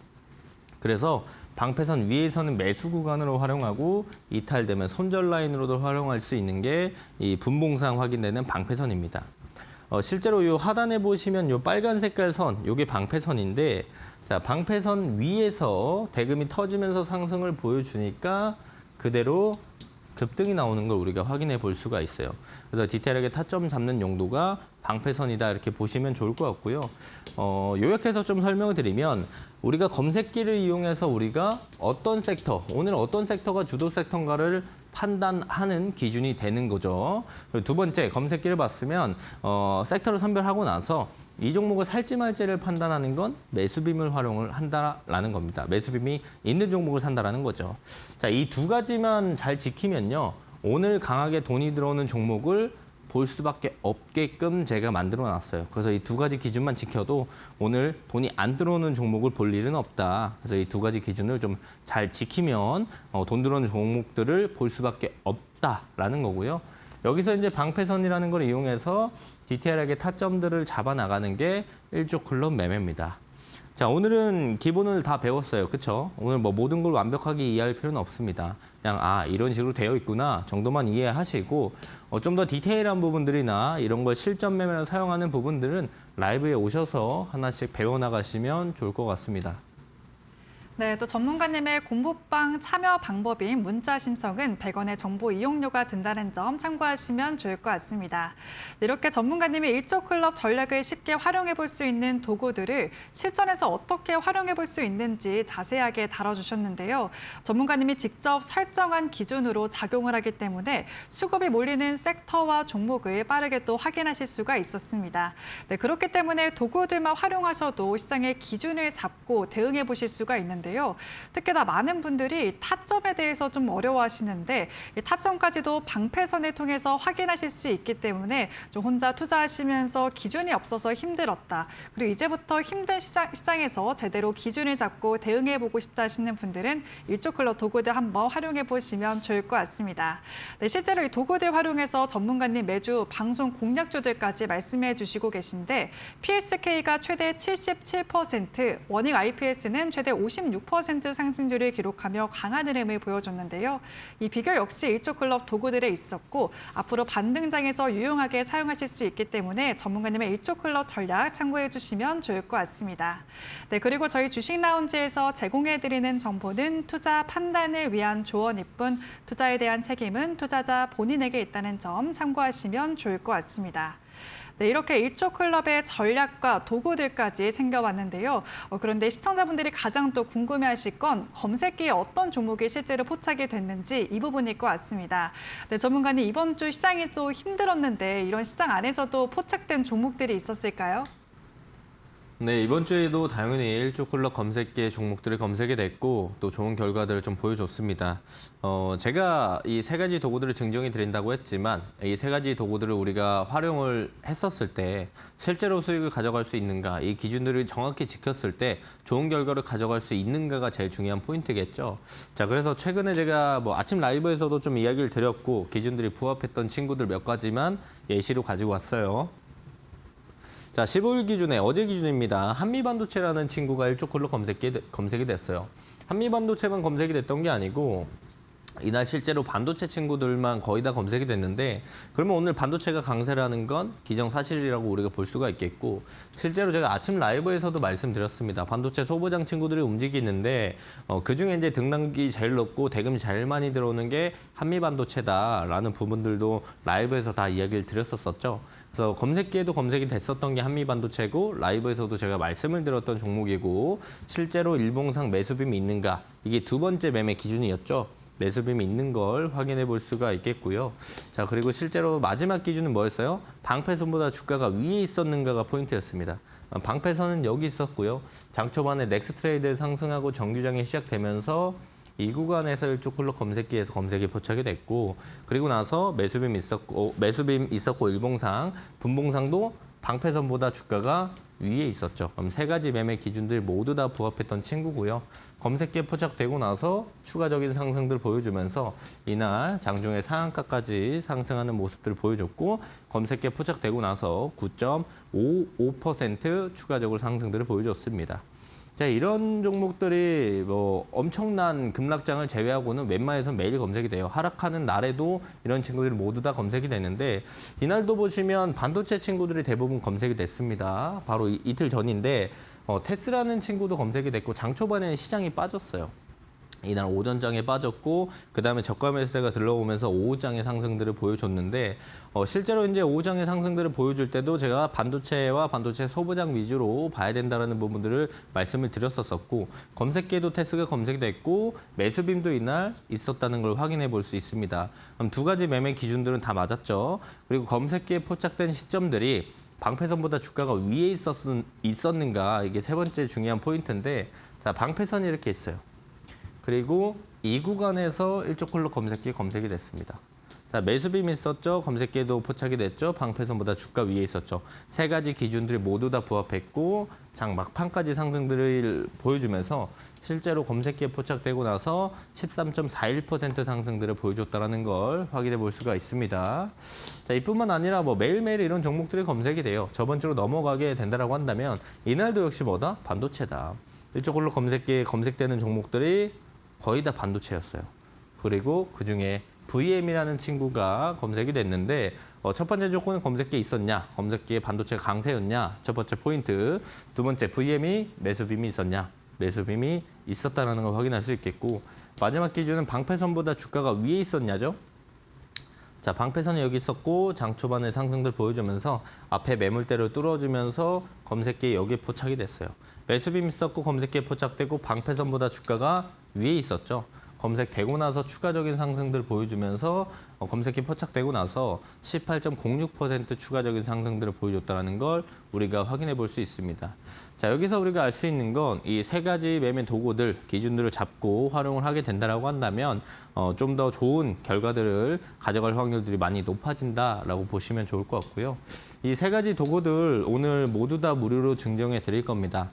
Speaker 2: 그래서 방패선 위에서는 매수 구간으로 활용하고 이탈되면 손절 라인으로도 활용할 수 있는 게 이 분봉상 확인되는 방패선입니다. 실제로 이 하단에 보시면 이 빨간 색깔 선, 이게 방패선인데 자, 방패선 위에서 대금이 터지면서 상승을 보여주니까 그대로 급등이 나오는 걸 우리가 확인해 볼 수가 있어요. 그래서 디테일하게 타점 잡는 용도가 방패선이다 이렇게 보시면 좋을 것 같고요. 요약해서 좀 설명을 드리면 우리가 검색기를 이용해서 우리가 어떤 섹터, 오늘 어떤 섹터가 주도 섹터인가를 판단하는 기준이 되는 거죠. 그리고 두 번째, 검색기를 봤으면 섹터를 선별하고 나서 이 종목을 살지 말지를 판단하는 건 매수빔을 활용을 한다라는 겁니다. 매수빔이 있는 종목을 산다라는 거죠. 자, 이 두 가지만 잘 지키면요. 오늘 강하게 돈이 들어오는 종목을 볼 수밖에 없게끔 제가 만들어 놨어요. 그래서 이 두 가지 기준만 지켜도 오늘 돈이 안 들어오는 종목을 볼 일은 없다. 그래서 이 두 가지 기준을 좀 잘 지키면 돈 들어오는 종목들을 볼 수밖에 없다라는 거고요. 여기서 이제 방패선이라는 걸 이용해서 디테일하게 타점들을 잡아 나가는 게 1조 클럽 매매입니다. 자, 오늘은 기본을 다 배웠어요. 그렇죠? 오늘 뭐 모든 걸 완벽하게 이해할 필요는 없습니다. 그냥 이런 식으로 되어 있구나 정도만 이해하시고 좀 더 디테일한 부분들이나 이런 걸 실전 매매로 사용하는 부분들은 라이브에 오셔서 하나씩 배워나가시면 좋을 것 같습니다.
Speaker 1: 네, 또 전문가님의 공부방 참여 방법인 문자 신청은 100원의 정보 이용료가 든다는 점 참고하시면 좋을 것 같습니다. 이렇게 전문가님이 1조 클럽 전략을 쉽게 활용해 볼 수 있는 도구들을 실전에서 어떻게 활용해 볼 수 있는지 자세하게 다뤄주셨는데요. 전문가님이 직접 설정한 기준으로 작용을 하기 때문에 수급이 몰리는 섹터와 종목을 빠르게 또 확인하실 수가 있었습니다. 네, 그렇기 때문에 도구들만 활용하셔도 시장의 기준을 잡고 대응해 보실 수가 있는데요. 있는데요. 특히나 많은 분들이 타점에 대해서 좀 어려워하시는데 이 타점까지도 방패선을 통해서 확인하실 수 있기 때문에 좀 혼자 투자하시면서 기준이 없어서 힘들었다. 그리고 이제부터 힘든 시장에서 제대로 기준을 잡고 대응해보고 싶다 하시는 분들은 일조클럽 도구들 한번 활용해 보시면 좋을 것 같습니다. 네, 실제로 이 도구들 활용해서 전문가님 매주 방송 공략주들까지 말씀해 주시고 계신데 PSK가 최대 77%, 워닝 IPS는 최대 56% 상승률을 기록하며 강한 흐름을 보여줬는데요. 이 비결 역시 일조클럽 도구들에 있었고 앞으로 반등장에서 유용하게 사용하실 수 있기 때문에 전문가님의 일조클럽 전략 참고해 주시면 좋을 것 같습니다. 네, 그리고 저희 주식 라운지에서 제공해드리는 정보는 투자 판단을 위한 조언일 뿐 투자에 대한 책임은 투자자 본인에게 있다는 점 참고하시면 좋을 것 같습니다. 네, 이렇게 일조클럽의 전략과 도구들까지 챙겨봤는데요. 그런데 시청자분들이 가장 또 궁금해하실 건 검색기에 어떤 종목이 실제로 포착이 됐는지 이 부분일 것 같습니다. 네, 전문가님 이번 주 시장이 또 힘들었는데 이런 시장 안에서도 포착된 종목들이 있었을까요?
Speaker 2: 네, 이번 주에도 당연히 일조클럽 검색기의 종목들을 검색이 됐고 또 좋은 결과들을 좀 보여줬습니다. 제가 이 세 가지 도구들을 증정해 드린다고 했지만 이 세 가지 도구들을 우리가 활용을 했었을 때 실제로 수익을 가져갈 수 있는가, 이 기준들을 정확히 지켰을 때 좋은 결과를 가져갈 수 있는가가 제일 중요한 포인트겠죠. 자, 그래서 최근에 제가 뭐 아침 라이브에서도 좀 이야기를 드렸고 기준들이 부합했던 친구들 몇 가지만 예시로 가지고 왔어요. 자, 15일 기준에 어제 기준입니다. 한미반도체라는 친구가 일조클럽 검색이 됐어요. 한미반도체만 검색이 됐던 게 아니고 이날 실제로 반도체 친구들만 거의 다 검색이 됐는데 그러면 오늘 반도체가 강세라는 건 기정사실이라고 우리가 볼 수가 있겠고 실제로 제가 아침 라이브에서도 말씀드렸습니다. 반도체 소부장 친구들이 움직이는데 그중에 이제 등락이 제일 높고 대금이 제일 많이 들어오는 게 한미반도체다라는 부분들도 라이브에서 다 이야기를 드렸었죠. 그래서 검색기에도 검색이 됐었던 게 한미반도체고 라이브에서도 제가 말씀을 드렸던 종목이고 실제로 일봉상 매수빔이 있는가 이게 두 번째 매매 기준이었죠. 매수빔이 있는 걸 확인해 볼 수가 있겠고요. 자, 그리고 실제로 마지막 기준은 뭐였어요? 방패선보다 주가가 위에 있었는가가 포인트였습니다. 방패선은 여기 있었고요. 장 초반에 넥스트레이드 상승하고 정규장이 시작되면서 이 구간에서 일조클럽 검색기에서 검색이 포착이 됐고 그리고 나서 매수빔 있었고 일봉상, 분봉상도 방패선보다 주가가 위에 있었죠. 그럼 세 가지 매매 기준들 모두 다 부합했던 친구고요. 검색기에 포착되고 나서 추가적인 상승들 보여주면서 이날 장중에 상한가까지 상승하는 모습들을 보여줬고 검색기에 포착되고 나서 9.55% 추가적으로 상승들을 보여줬습니다. 자, 이런 종목들이 뭐 엄청난 급락장을 제외하고는 웬만해서 매일 검색이 돼요. 하락하는 날에도 이런 친구들이 모두 다 검색이 되는데 이날도 보시면 반도체 친구들이 대부분 검색이 됐습니다. 바로 이틀 전인데 테스라는 친구도 검색이 됐고 장 초반에는 시장이 빠졌어요. 이날 오전장에 빠졌고 그다음에 저가 매수세가 들러오면서 오후장의 상승들을 보여줬는데 실제로 이제 오후장의 상승들을 보여줄 때도 제가 반도체와 반도체 소부장 위주로 봐야 된다는 부분들을 말씀을 드렸었고 검색기에도 테스가 검색이 됐고 매수빔도 이날 있었다는 걸 확인해 볼 수 있습니다. 그럼 두 가지 매매 기준들은 다 맞았죠. 그리고 검색기에 포착된 시점들이 방패선보다 주가가 위에 있었는가 이게 세 번째 중요한 포인트인데 자, 방패선이 이렇게 있어요. 그리고 이 구간에서 일조클럽 검색기에 검색이 됐습니다. 자, 매수빔이 있었죠. 검색기에도 포착이 됐죠. 방패선보다 주가 위에 있었죠. 세 가지 기준들이 모두 다 부합했고 장 막판까지 상승들을 보여주면서 실제로 검색기에 포착되고 나서 13.41% 상승들을 보여줬다는 걸 확인해 볼 수가 있습니다. 자, 이뿐만 아니라 뭐 매일매일 이런 종목들이 검색이 돼요. 저번 주로 넘어가게 된다라고 한다면 이날도 역시 뭐다? 반도체다. 일조클럽 검색기에 검색되는 종목들이 거의 다 반도체였어요. 그리고 그중에 VM이라는 친구가 검색이 됐는데 첫 번째 조건은 검색기에 있었냐, 검색기에 반도체가 강세였냐, 첫 번째 포인트. 두 번째 VM이 매수빔이 있었냐, 매수빔이 있었다는 걸 확인할 수 있겠고 마지막 기준은 방패선보다 주가가 위에 있었냐죠. 자, 방패선이 여기 있었고 장 초반에 상승들 보여주면서 앞에 매물대를 뚫어주면서 검색기에 여기에 포착이 됐어요. 매수빔 있었고 검색기에 포착되고 방패선보다 주가가 위에 있었죠. 검색되고 나서 추가적인 상승들 보여주면서 검색이 포착되고 나서 18.06% 추가적인 상승들을 보여줬다는 걸 우리가 확인해 볼 수 있습니다. 자, 여기서 우리가 알 수 있는 건 이 세 가지 매매 도구들, 기준들을 잡고 활용을 하게 된다라고 한다면 좀 더 좋은 결과들을 가져갈 확률들이 많이 높아진다라고 보시면 좋을 것 같고요. 이 세 가지 도구들 오늘 모두 다 무료로 증정해 드릴 겁니다.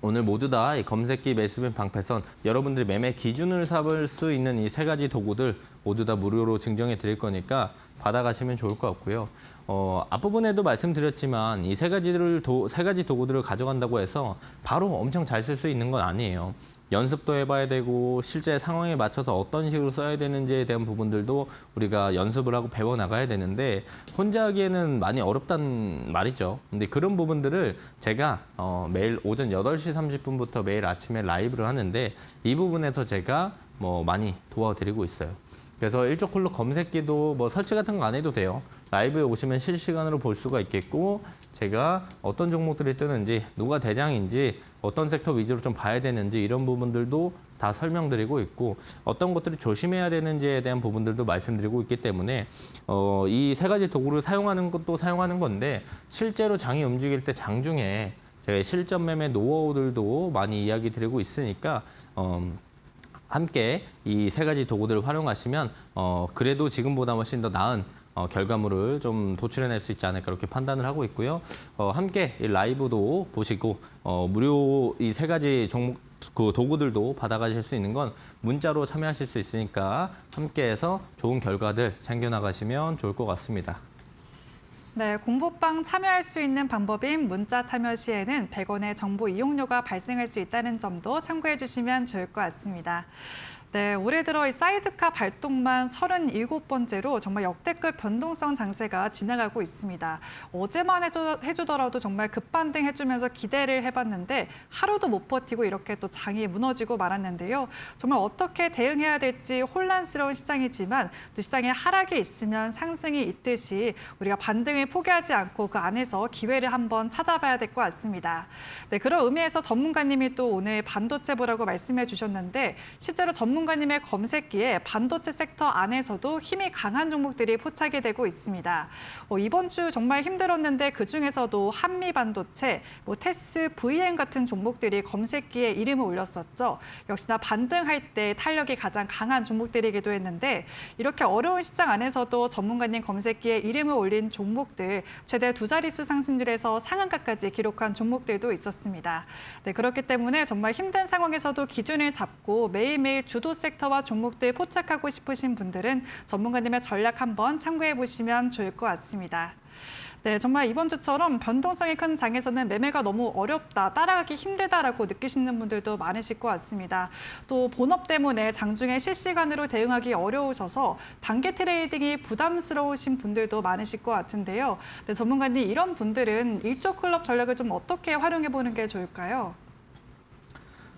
Speaker 2: 오늘 모두 다 검색기, 매수빈, 방패선, 여러분들이 매매 기준을 삼을 수 있는 이 세 가지 도구들 모두 다 무료로 증정해 드릴 거니까 받아가시면 좋을 것 같고요. 앞부분에도 말씀드렸지만 이 세 가지 도구들을 가져간다고 해서 바로 엄청 잘 쓸 수 있는 건 아니에요. 연습도 해봐야 되고 실제 상황에 맞춰서 어떤 식으로 써야 되는지에 대한 부분들도 우리가 연습을 하고 배워나가야 되는데 혼자 하기에는 많이 어렵단 말이죠. 근데 그런 부분들을 제가 매일 오전 8시 30분부터 매일 아침에 라이브를 하는데 이 부분에서 제가 많이 도와드리고 있어요. 그래서 일조 클럽 검색기도 설치 같은 거 안 해도 돼요. 라이브에 오시면 실시간으로 볼 수가 있겠고 제가 어떤 종목들이 뜨는지, 누가 대장인지, 어떤 섹터 위주로 좀 봐야 되는지 이런 부분들도 다 설명드리고 있고 어떤 것들을 조심해야 되는지에 대한 부분들도 말씀드리고 있기 때문에 이 세 가지 도구를 사용하는 것도 사용하는 건데 실제로 장이 움직일 때 장중에 제가 실전 매매 노하우들도 많이 이야기 드리고 있으니까 함께 이 세 가지 도구들을 활용하시면 그래도 지금보다 훨씬 더 나은 결과물을 좀 도출해낼 수 있지 않을까 그렇게 판단을 하고 있고요. 함께 이 라이브도 보시고 무료 이 세 가지 종목 그 도구들도 받아가실 수 있는 건 문자로 참여하실 수 있으니까 함께해서 좋은 결과들 챙겨나가시면 좋을 것 같습니다.
Speaker 1: 네, 공부방 참여할 수 있는 방법인 문자 참여 시에는 100원의 정보 이용료가 발생할 수 있다는 점도 참고해 주시면 좋을 것 같습니다. 네, 올해 들어 이 사이드카 발동만 37번째로 정말 역대급 변동성 장세가 지나가고 있습니다. 어제만 해주더라도 정말 급반등 해주면서 기대를 해봤는데 하루도 못 버티고 이렇게 또 장이 무너지고 말았는데요. 정말 어떻게 대응해야 될지 혼란스러운 시장이지만 또 시장에 하락이 있으면 상승이 있듯이 우리가 반등을 포기하지 않고 그 안에서 기회를 한번 찾아봐야 될 것 같습니다. 네, 그런 의미에서 전문가님이 또 오늘 반도체 보라고 말씀해 주셨는데 실제로 전문가님의 검색기에 반도체 섹터 안에서도 힘이 강한 종목들이 포착이 되고 있습니다. 이번 주 정말 힘들었는데 그중에서도 한미반도체, 테스, VN 같은 종목들이 검색기에 이름을 올렸었죠. 역시나 반등할 때 탄력이 가장 강한 종목들이기도 했는데 이렇게 어려운 시장 안에서도 전문가님 검색기에 이름을 올린 종목들 최대 두 자릿수 상승률에서 상한가까지 기록한 종목들도 있었습니다. 네, 그렇기 때문에 정말 힘든 상황에서도 기준을 잡고 매일매일 주도 섹터와 종목들 포착하고 싶으신 분들은 전문가님의 전략 한번 참고해 보시면 좋을 것 같습니다. 네, 정말 이번 주처럼 변동성이 큰 장에서는 매매가 너무 어렵다, 따라가기 힘들다라고 느끼시는 분들도 많으실 것 같습니다. 또 본업 때문에 장중에 실시간으로 대응하기 어려우셔서 단기 트레이딩이 부담스러우신 분들도 많으실 것 같은데요. 네, 전문가님, 이런 분들은 일조 클럽 전략을 좀 어떻게 활용해 보는 게 좋을까요?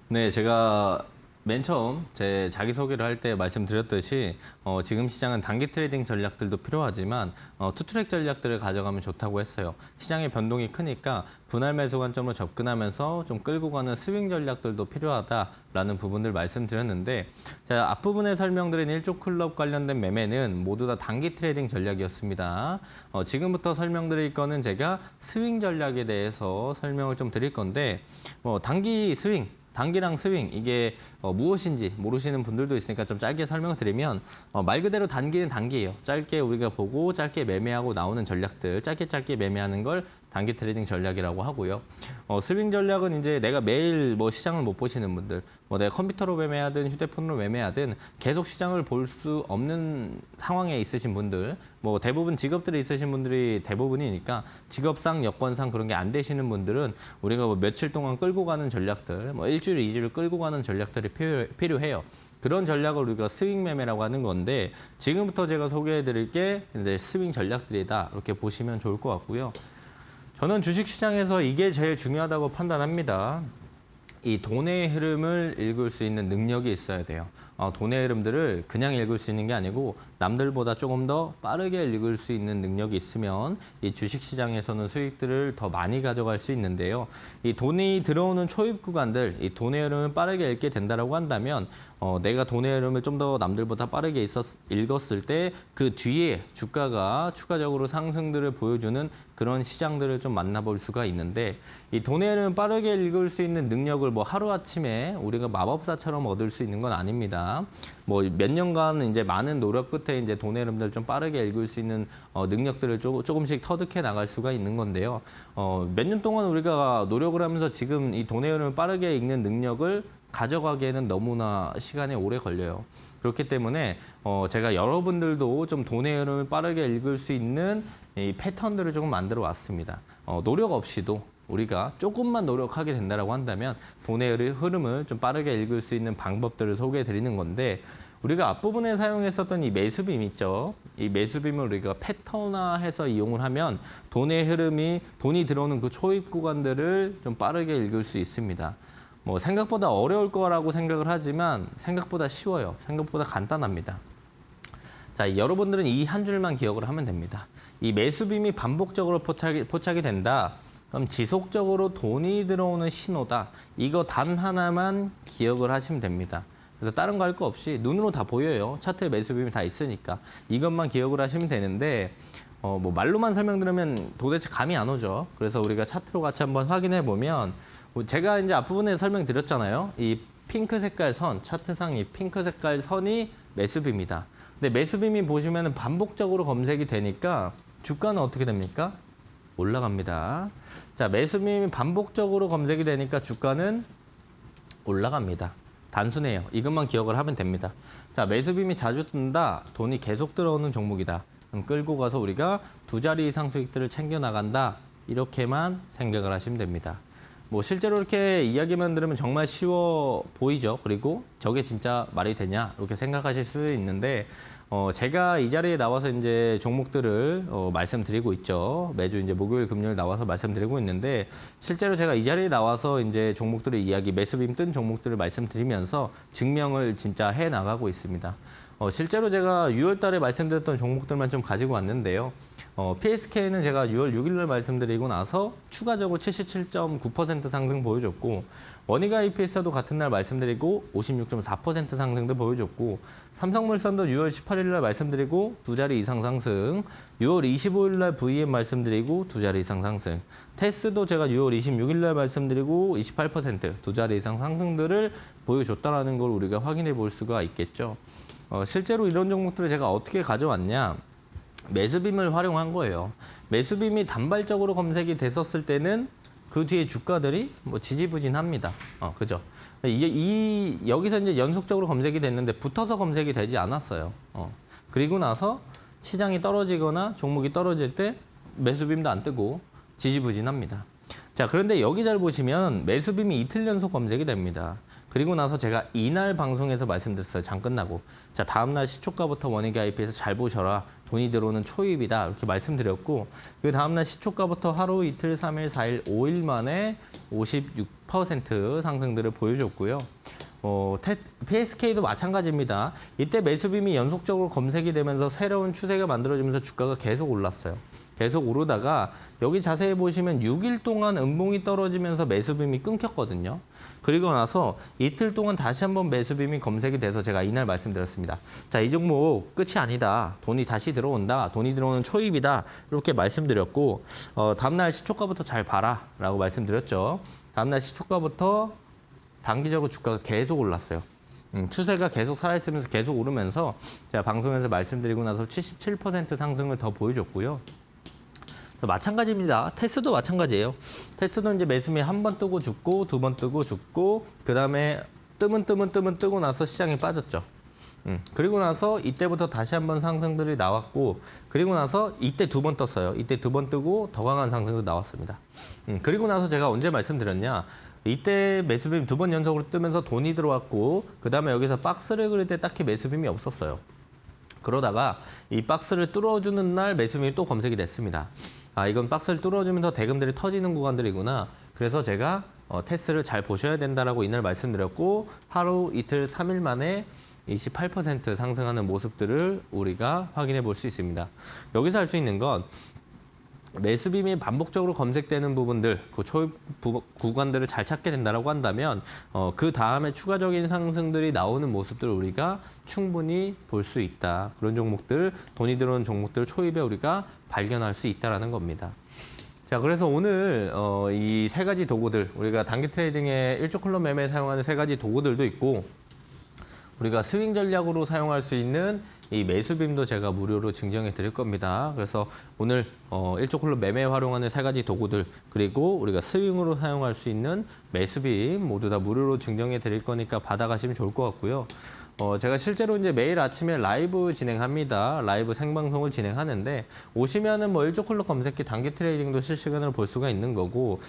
Speaker 2: 네, 제가 맨 처음 제 자기소개를 할 때 말씀드렸듯이 지금 시장은 단기 트레이딩 전략들도 필요하지만 투트랙 전략들을 가져가면 좋다고 했어요. 시장의 변동이 크니까 분할 매수 관점으로 접근하면서 좀 끌고 가는 스윙 전략들도 필요하다라는 부분들 말씀드렸는데 제가 앞부분에 설명드린 일조 클럽 관련된 매매는 모두 다 단기 트레이딩 전략이었습니다. 지금부터 설명드릴 거는 제가 스윙 전략에 대해서 설명을 좀 드릴 건데 단기 스윙, 단기랑 스윙 이게 무엇인지 모르시는 분들도 있으니까 좀 짧게 설명을 드리면 말 그대로 단기는 단기예요. 짧게 우리가 보고 짧게 매매하고 나오는 전략들, 짧게 매매하는 걸 단기 트레이딩 전략이라고 하고요. 스윙 전략은 이제 내가 매일 시장을 못 보시는 분들, 내가 컴퓨터로 매매하든 휴대폰으로 매매하든 계속 시장을 볼 수 없는 상황에 있으신 분들, 대부분 직업들이 있으신 분들이 대부분이니까 직업상, 여건상 그런 게 안 되시는 분들은 우리가 며칠 동안 끌고 가는 전략들, 일주일, 2주를 끌고 가는 전략들이 필요해요. 그런 전략을 우리가 스윙 매매라고 하는 건데 지금부터 제가 소개해드릴 게 이제 스윙 전략들이다 이렇게 보시면 좋을 것 같고요. 저는 주식시장에서 이게 제일 중요하다고 판단합니다. 이 돈의 흐름을 읽을 수 있는 능력이 있어야 돼요. 돈의 흐름들을 그냥 읽을 수 있는 게 아니고 남들보다 조금 더 빠르게 읽을 수 있는 능력이 있으면 이 주식시장에서는 수익들을 더 많이 가져갈 수 있는데요. 이 돈이 들어오는 초입 구간들, 이 돈의 흐름을 빠르게 읽게 된다라고 한다면 내가 돈의 흐름을 좀 더 남들보다 빠르게 읽었을 때 그 뒤에 주가가 추가적으로 상승들을 보여주는 그런 시장들을 좀 만나볼 수가 있는데 이 돈의 흐름을 빠르게 읽을 수 있는 능력을 뭐 하루아침에 우리가 마법사처럼 얻을 수 있는 건 아닙니다. 뭐 몇 년간 이제 많은 노력 끝에 이제 돈의 흐름들을 좀 빠르게 읽을 수 있는 능력들을 조금씩 터득해 나갈 수가 있는 건데요. 몇 년 동안 우리가 노력을 하면서 지금 이 돈의 흐름을 빠르게 읽는 능력을 가져가기에는 너무나 시간이 오래 걸려요. 그렇기 때문에 제가 여러분들도 좀 돈의 흐름을 빠르게 읽을 수 있는 이 패턴들을 조금 만들어 왔습니다. 노력 없이도 우리가 조금만 노력하게 된다고 한다면 돈의 흐름을 좀 빠르게 읽을 수 있는 방법들을 소개해 드리는 건데 우리가 앞부분에 사용했었던 이 매수빔 있죠. 이 매수빔을 우리가 패턴화해서 이용을 하면 돈의 흐름이 돈이 들어오는 그 초입 구간들을 좀 빠르게 읽을 수 있습니다. 뭐 생각보다 어려울 거라고 생각을 하지만 생각보다 쉬워요. 생각보다 간단합니다. 자, 여러분들은 이 한 줄만 기억을 하면 됩니다. 이 매수빔이 반복적으로 포착이 된다. 그럼 지속적으로 돈이 들어오는 신호다. 이거 단 하나만 기억을 하시면 됩니다. 그래서 다른 거 할 거 없이 눈으로 다 보여요. 차트에 매수빔이 다 있으니까. 이것만 기억을 하시면 되는데 뭐 말로만 설명드리면 도대체 감이 안 오죠. 그래서 우리가 차트로 같이 한번 확인해 보면 제가 이제 앞부분에 설명드렸잖아요. 이 핑크 색깔 선, 차트상 이 핑크 색깔 선이 매수빔이다. 근데 매수빔이 보시면 반복적으로 검색이 되니까 주가는 어떻게 됩니까? 올라갑니다. 자, 매수빔이 반복적으로 검색이 되니까 주가는 올라갑니다. 단순해요. 이것만 기억을 하면 됩니다. 자, 매수빔이 자주 뜬다. 돈이 계속 들어오는 종목이다. 그럼 끌고 가서 우리가 두 자리 이상 수익들을 챙겨 나간다. 이렇게만 생각을 하시면 됩니다. 뭐 실제로 이렇게 이야기만 들으면 정말 쉬워 보이죠. 그리고 저게 진짜 말이 되냐 이렇게 생각하실 수 있는데 제가 이 자리에 나와서 이제 종목들을 말씀드리고 있죠. 매주 이제 목요일, 금요일 나와서 말씀드리고 있는데 실제로 제가 이 자리에 나와서 이제 종목들의 이야기, 매수빔 뜬 종목들을 말씀드리면서 증명을 진짜 해 나가고 있습니다. 실제로 제가 6월 달에 말씀드렸던 종목들만 좀 가지고 왔는데요. PSK는 제가 6월 6일 날 말씀드리고 나서 추가적으로 77.9% 상승 보여줬고 원희가 EPS도 같은 날 말씀드리고 56.4% 상승도 보여줬고 삼성물산도 6월 18일 날 말씀드리고 두 자리 이상 상승 6월 25일 날 VM 말씀드리고 두 자리 이상 상승 테스도 제가 6월 26일 날 말씀드리고 28%두 자리 이상 상승들을 보여줬다는 걸 우리가 확인해 볼 수가 있겠죠. 실제로 이런 종목들을 제가 어떻게 가져왔냐. 매수빔을 활용한 거예요. 매수빔이 단발적으로 검색이 됐었을 때는 그 뒤에 주가들이 뭐 지지부진합니다. 그죠? 여기서 이제 연속적으로 검색이 됐는데 붙어서 검색이 되지 않았어요. 그리고 나서 시장이 떨어지거나 종목이 떨어질 때 매수빔도 안 뜨고 지지부진합니다. 자, 그런데 여기 잘 보시면 매수빔이 이틀 연속 검색이 됩니다. 그리고 나서 제가 이날 방송에서 말씀드렸어요. 장 끝나고. 자, 다음날 시초가부터 원익 IP에서 잘 보셔라. 돈이 들어오는 초입이다. 이렇게 말씀드렸고 그 다음날 시초가부터 하루, 이틀, 3일, 4일, 5일 만에 56% 상승들을 보여줬고요. PSK도 마찬가지입니다. 이때 매수빔이 연속적으로 검색이 되면서 새로운 추세가 만들어지면서 주가가 계속 올랐어요. 계속 오르다가 여기 자세히 보시면 6일 동안 음봉이 떨어지면서 매수빔이 끊겼거든요. 그리고 나서 이틀 동안 다시 한번 매수빔이 검색이 돼서 제가 이날 말씀드렸습니다. 자, 이 종목 끝이 아니다. 돈이 다시 들어온다. 돈이 들어오는 초입이다. 이렇게 말씀드렸고 다음날 시초가부터 잘 봐라 라고 말씀드렸죠. 다음날 시초가부터 단기적으로 주가가 계속 올랐어요. 추세가 계속 살아있으면서 계속 오르면서 제가 방송에서 말씀드리고 나서 77% 상승을 더 보여줬고요. 마찬가지입니다. 테스도 마찬가지예요. 테스도 이제 매수미 한 번 뜨고 죽고 두 번 뜨고 죽고 그 다음에 뜨면 뜨고 나서 시장이 빠졌죠. 그리고 나서 이때부터 다시 한번 상승들이 나왔고 그리고 나서 이때 두 번 떴어요. 이때 두 번 뜨고 더 강한 상승도 나왔습니다. 그리고 나서 제가 언제 말씀드렸냐. 이때 매수빔 두 번 연속으로 뜨면서 돈이 들어왔고 그 다음에 여기서 박스를 그릴 때 딱히 매수빔이 없었어요. 그러다가 이 박스를 뚫어주는 날 매수빔이 또 검색이 됐습니다. 이건 박스를 뚫어주면서 대금들이 터지는 구간들이구나. 그래서 제가 테스트를 잘 보셔야 된다라고 이날 말씀드렸고 하루 이틀 3일 만에 28% 상승하는 모습들을 우리가 확인해 볼 수 있습니다. 여기서 할 수 있는 건 매수빔이 반복적으로 검색되는 부분들, 그 초입 구간들을 잘 찾게 된다라고 한다면 그 다음에 추가적인 상승들이 나오는 모습들을 우리가 충분히 볼 수 있다. 그런 종목들, 돈이 들어오는 종목들 초입에 우리가 발견할 수 있다라는 겁니다. 자, 그래서 오늘 이 세 가지 도구들, 우리가 단기 트레이딩에 일조 클럽 매매에 사용하는 세 가지 도구들도 있고 우리가 스윙 전략으로 사용할 수 있는 이 매수빔도 제가 무료로 증정해 드릴 겁니다. 그래서 오늘 일조 클럽 매매에 활용하는 세 가지 도구들 그리고 우리가 스윙으로 사용할 수 있는 매수빔 모두 다 무료로 증정해 드릴 거니까 받아가시면 좋을 것 같고요. 제가 실제로 이제 매일 아침에 라이브 진행합니다. 라이브 생방송을 진행하는데 오시면은 뭐 일조 클럽 검색기 단기 트레이딩도 실시간으로 볼 수가 있는 거고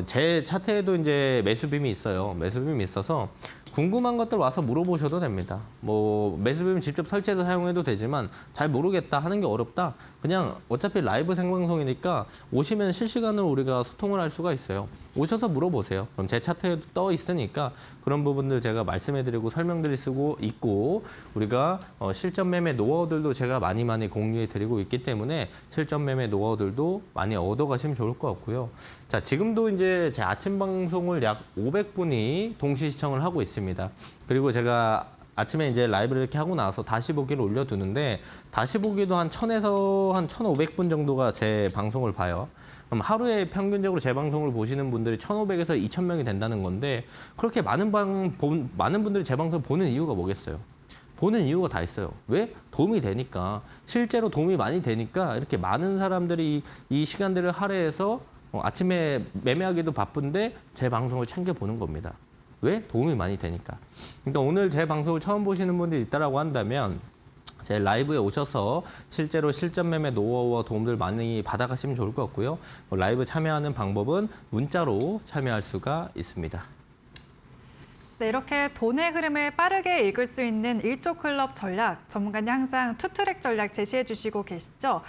Speaker 2: 제 차트에도 이제 매수빔이 있어요. 매수빔이 있어서 궁금한 것들 와서 물어보셔도 됩니다. 뭐 매수빔 직접 설치해서 사용해도 되지만 잘 모르겠다 하는 게 어렵다. 그냥 어차피 라이브 생방송이니까 오시면 실시간으로 우리가 소통을 할 수가 있어요. 오셔서 물어보세요. 그럼 제 차트에도 떠 있으니까 그런 부분들 제가 말씀해드리고 설명드릴 수고 있고 우리가 실전 매매 노하우들도 제가 많이 공유해드리고 있기 때문에 실전 매매 노하우들도 많이 얻어가시면 좋을 것 같고요. 자, 지금도 이제 제 아침 방송을 약 500분이 동시 시청을 하고 있습니다. 그리고 제가 아침에 이제 라이브를 이렇게 하고 나서 다시 보기를 올려두는데 다시 보기도 한 1000에서 한 1500분 정도가 제 방송을 봐요. 그럼 하루에 평균적으로 제 방송을 보시는 분들이 1500에서 2000명이 된다는 건데 그렇게 많은 분들이 제 방송을 보는 이유가 뭐겠어요? 보는 이유가 다 있어요. 왜? 도움이 되니까. 실제로 도움이 많이 되니까 이렇게 많은 사람들이 이 시간들을 할애해서 아침에 매매하기도 바쁜데 제 방송을 챙겨보는 겁니다. 왜? 도움이 많이 되니까. 그러니까 오늘 제 방송을 처음 보시는 분들이 있다라고 한다면 제 라이브에 오셔서 실제로 실전 매매 노하우와 도움들 많이 받아가시면 좋을 것 같고요. 라이브 참여하는 방법은 문자로 참여할 수가 있습니다.
Speaker 1: 네, 이렇게 돈의 흐름을 빠르게 읽을 수 있는 일조 클럽 전략, 전문가님 항상 투트랙 전략 제시해 주시고 계시죠.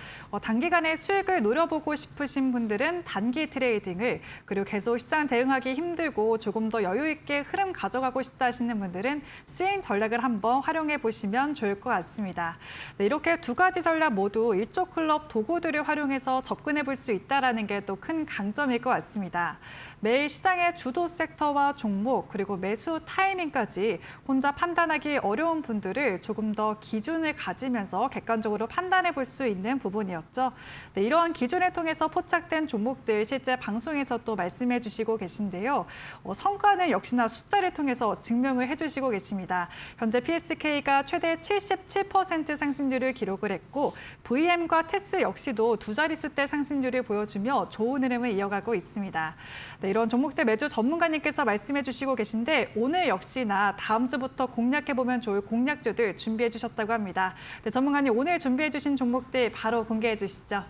Speaker 1: 단기간에 수익을 노려보고 싶으신 분들은 단기 트레이딩을, 그리고 계속 시장 대응하기 힘들고 조금 더 여유 있게 흐름 가져가고 싶다 하시는 분들은 스윙 전략을 한번 활용해 보시면 좋을 것 같습니다. 네, 이렇게 두 가지 전략 모두 일조 클럽 도구들을 활용해서 접근해 볼 수 있다는 게 또 큰 강점일 것 같습니다. 매일 시장의 주도 섹터와 종목, 그리고 매수 타이밍까지 혼자 판단하기 어려운 분들을 조금 더 기준을 가지면서 객관적으로 판단해 볼 수 있는 부분이었죠. 네, 이러한 기준을 통해서 포착된 종목들 실제 방송에서 또 말씀해 주시고 계신데요. 성과는 역시나 숫자를 통해서 증명을 해주시고 계십니다. 현재 PSK가 최대 77% 상승률을 기록을 했고 VM과 테스 역시도 두 자릿수대 상승률을 보여주며 좋은 흐름을 이어가고 있습니다. 네, 이런 종목들 매주 전문가님께서 말씀해 주시고 계신데 오늘 역시나 다음 주부터 공략해보면 좋을 공략주들 준비해 주셨다고 합니다. 네, 전문가님 오늘 준비해 주신 종목들 바로 공개해 주시죠.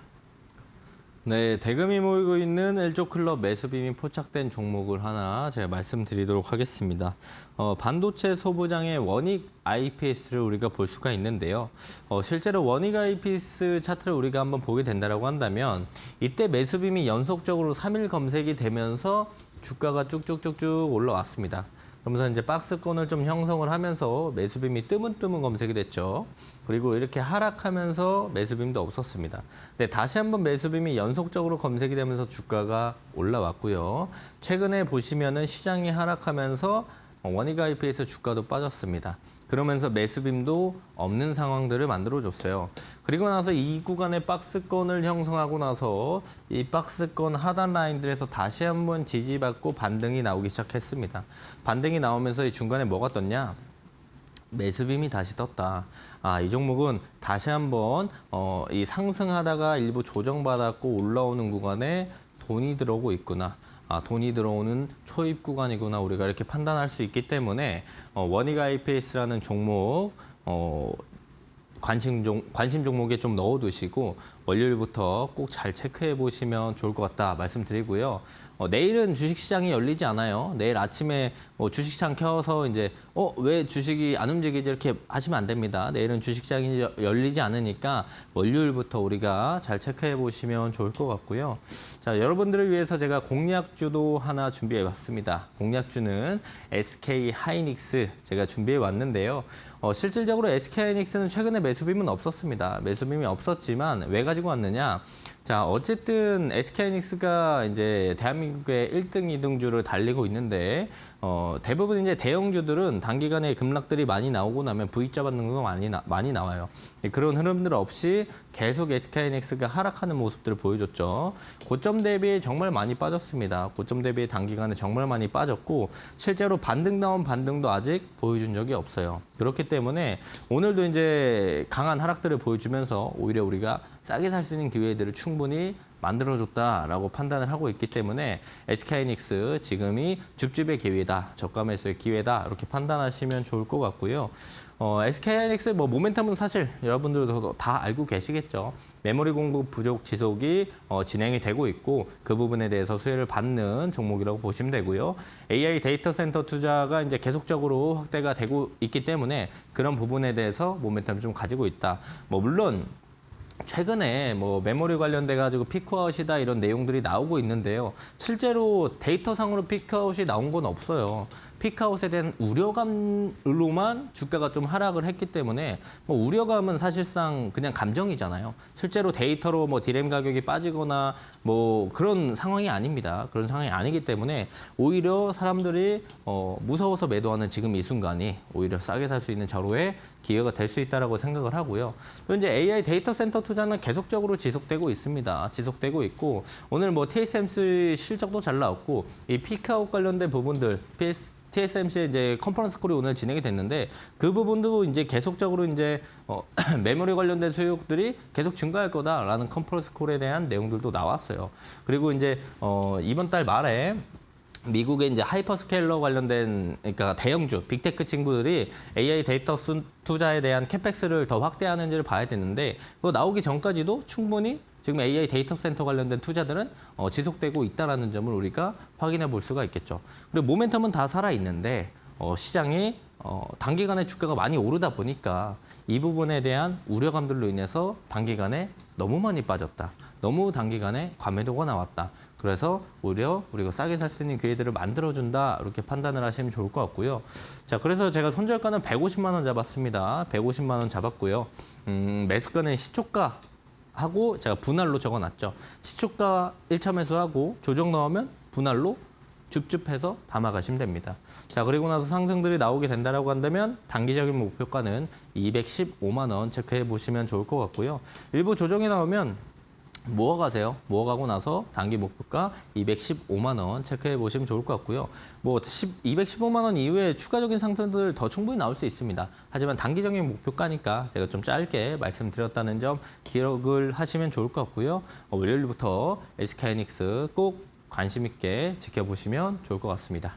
Speaker 2: 네, 대금이 모이고 있는 일조 클럽 매수빔이 포착된 종목을 하나 제가 말씀드리도록 하겠습니다. 반도체 소부장의 원익 IPS를 우리가 볼 수가 있는데요. 실제로 원익 IPS 차트를 우리가 한번 보게 된다고 한다면 이때 매수빔이 연속적으로 3일 검색이 되면서 주가가 쭉쭉쭉쭉 올라왔습니다. 그러면서 이제 박스권을 좀 형성을 하면서 매수빔이 뜨문뜨문 검색이 됐죠. 그리고 이렇게 하락하면서 매수빔도 없었습니다. 근데 다시 한번 매수빔이 연속적으로 검색이 되면서 주가가 올라왔고요. 최근에 보시면은 시장이 하락하면서 원익 IPS 주가도 빠졌습니다. 그러면서 매수빔도 없는 상황들을 만들어줬어요. 그리고 나서 이 구간의 박스권을 형성하고 나서 이 박스권 하단 라인들에서 다시 한번 지지받고 반등이 나오기 시작했습니다. 반등이 나오면서 이 중간에 뭐가 떴냐? 매수빔이 다시 떴다. 이 종목은 다시 한번 이 상승하다가 일부 조정받았고 올라오는 구간에 돈이 들어오고 있구나. 돈이 들어오는 초입 구간이구나 우리가 이렇게 판단할 수 있기 때문에 원익 IPS라는 종목 관심 종목에 좀 넣어두시고 월요일부터 꼭 잘 체크해 보시면 좋을 것 같다 말씀드리고요. 내일은 주식시장이 열리지 않아요. 내일 아침에 주식시장 켜서 이제 왜 주식이 안 움직이지 이렇게 하시면 안 됩니다. 내일은 주식시장이 열리지 않으니까 월요일부터 우리가 잘 체크해 보시면 좋을 것 같고요. 자, 여러분들을 위해서 제가 공략주도 하나 준비해 봤습니다. 공략주는 SK 하이닉스 제가 준비해 왔는데요. 실질적으로 SK 하이닉스는 최근에 매수빔은 없었습니다. 매수빔이 없었지만 왜 가지고 왔느냐? 자, 어쨌든 SK 하이닉스가 이제 대한민국의 1등, 2등주를 달리고 있는데 대부분 이제 대형주들은 단기간에 급락들이 많이 나오고 나면 V자 반등도 많이 나와요. 그런 흐름들 없이 계속 SK 하이닉스가 하락하는 모습들을 보여줬죠. 고점 대비 정말 많이 빠졌습니다. 고점 대비 단기간에 정말 많이 빠졌고 실제로 반등 나온 반등도 아직 보여준 적이 없어요. 그렇기 때문에 오늘도 이제 강한 하락들을 보여주면서 오히려 우리가 싸게 살 수 있는 기회들을 충분히 만들어줬다라고 판단을 하고 있기 때문에 SK하이닉스 지금이 줍줍의 기회다, 저가 매수의 기회다 이렇게 판단하시면 좋을 것 같고요. SK하이닉스 모멘텀은 사실 여러분들도 다 알고 계시겠죠. 메모리 공급 부족 지속이 진행이 되고 있고 그 부분에 대해서 수혜를 받는 종목이라고 보시면 되고요. AI 데이터 센터 투자가 이제 계속적으로 확대가 되고 있기 때문에 그런 부분에 대해서 모멘텀을 좀 가지고 있다. 물론 최근에 메모리 관련돼 가지고 피크아웃이다 이런 내용들이 나오고 있는데요. 실제로 데이터상으로 피크아웃이 나온 건 없어요. 피크아웃에 대한 우려감으로만 주가가 좀 하락을 했기 때문에 우려감은 사실상 그냥 감정이잖아요. 실제로 데이터로 디램 가격이 빠지거나 그런 상황이 아닙니다. 그런 상황이 아니기 때문에 오히려 사람들이 무서워서 매도하는 지금 이 순간이 오히려 싸게 살 수 있는 절호의 기회가 될 수 있다라고 생각을 하고요. 또 이제 AI 데이터 센터 투자는 계속적으로 지속되고 있습니다. 지속되고 있고 오늘 TSMC 실적도 잘 나왔고 이 피크아웃 관련된 부분들 TSMC의 이제 컨퍼런스 콜이 오늘 진행이 됐는데 그 부분도 이제 계속적으로 이제 메모리 관련된 수요들이 계속 증가할 거다라는 컨퍼런스 콜에 대한 내용들도 나왔어요. 그리고 이제 이번 달 말에 미국의 이제 하이퍼스케일러 관련된 그러니까 대형주 빅테크 친구들이 AI 데이터 투자에 대한 캐펙스를 더 확대하는지를 봐야 되는데 그거 나오기 전까지도 충분히 지금 AI 데이터 센터 관련된 투자들은 지속되고 있다는 점을 우리가 확인해 볼 수가 있겠죠. 그리고 모멘텀은 다 살아 있는데 시장이 단기간에 주가가 많이 오르다 보니까 이 부분에 대한 우려감들로 인해서 단기간에 너무 많이 빠졌다. 너무 단기간에 과매도가 나왔다. 그래서 오히려 우리가 싸게 살 수 있는 기회들을 만들어준다. 이렇게 판단을 하시면 좋을 것 같고요. 자, 그래서 제가 손절가는 150만 원 잡았습니다. 150만 원 잡았고요. 매수가는 시초가 하고 제가 분할로 적어놨죠. 시초가 1차 매수하고 조정 나오면 분할로 줍줍해서 담아가시면 됩니다. 자, 그리고 나서 상승들이 나오게 된다라고 한다면 단기적인 목표가는 215만 원 체크해 보시면 좋을 것 같고요. 일부 조정이 나오면 모아가세요. 모아가고 나서 단기 목표가 215만 원 체크해 보시면 좋을 것 같고요. 215만 원 이후에 추가적인 상승들 더 충분히 나올 수 있습니다. 하지만 단기적인 목표가니까 제가 좀 짧게 말씀드렸다는 점 기억을 하시면 좋을 것 같고요. 월요일부터 SK하이닉스 꼭 관심 있게 지켜보시면 좋을 것 같습니다.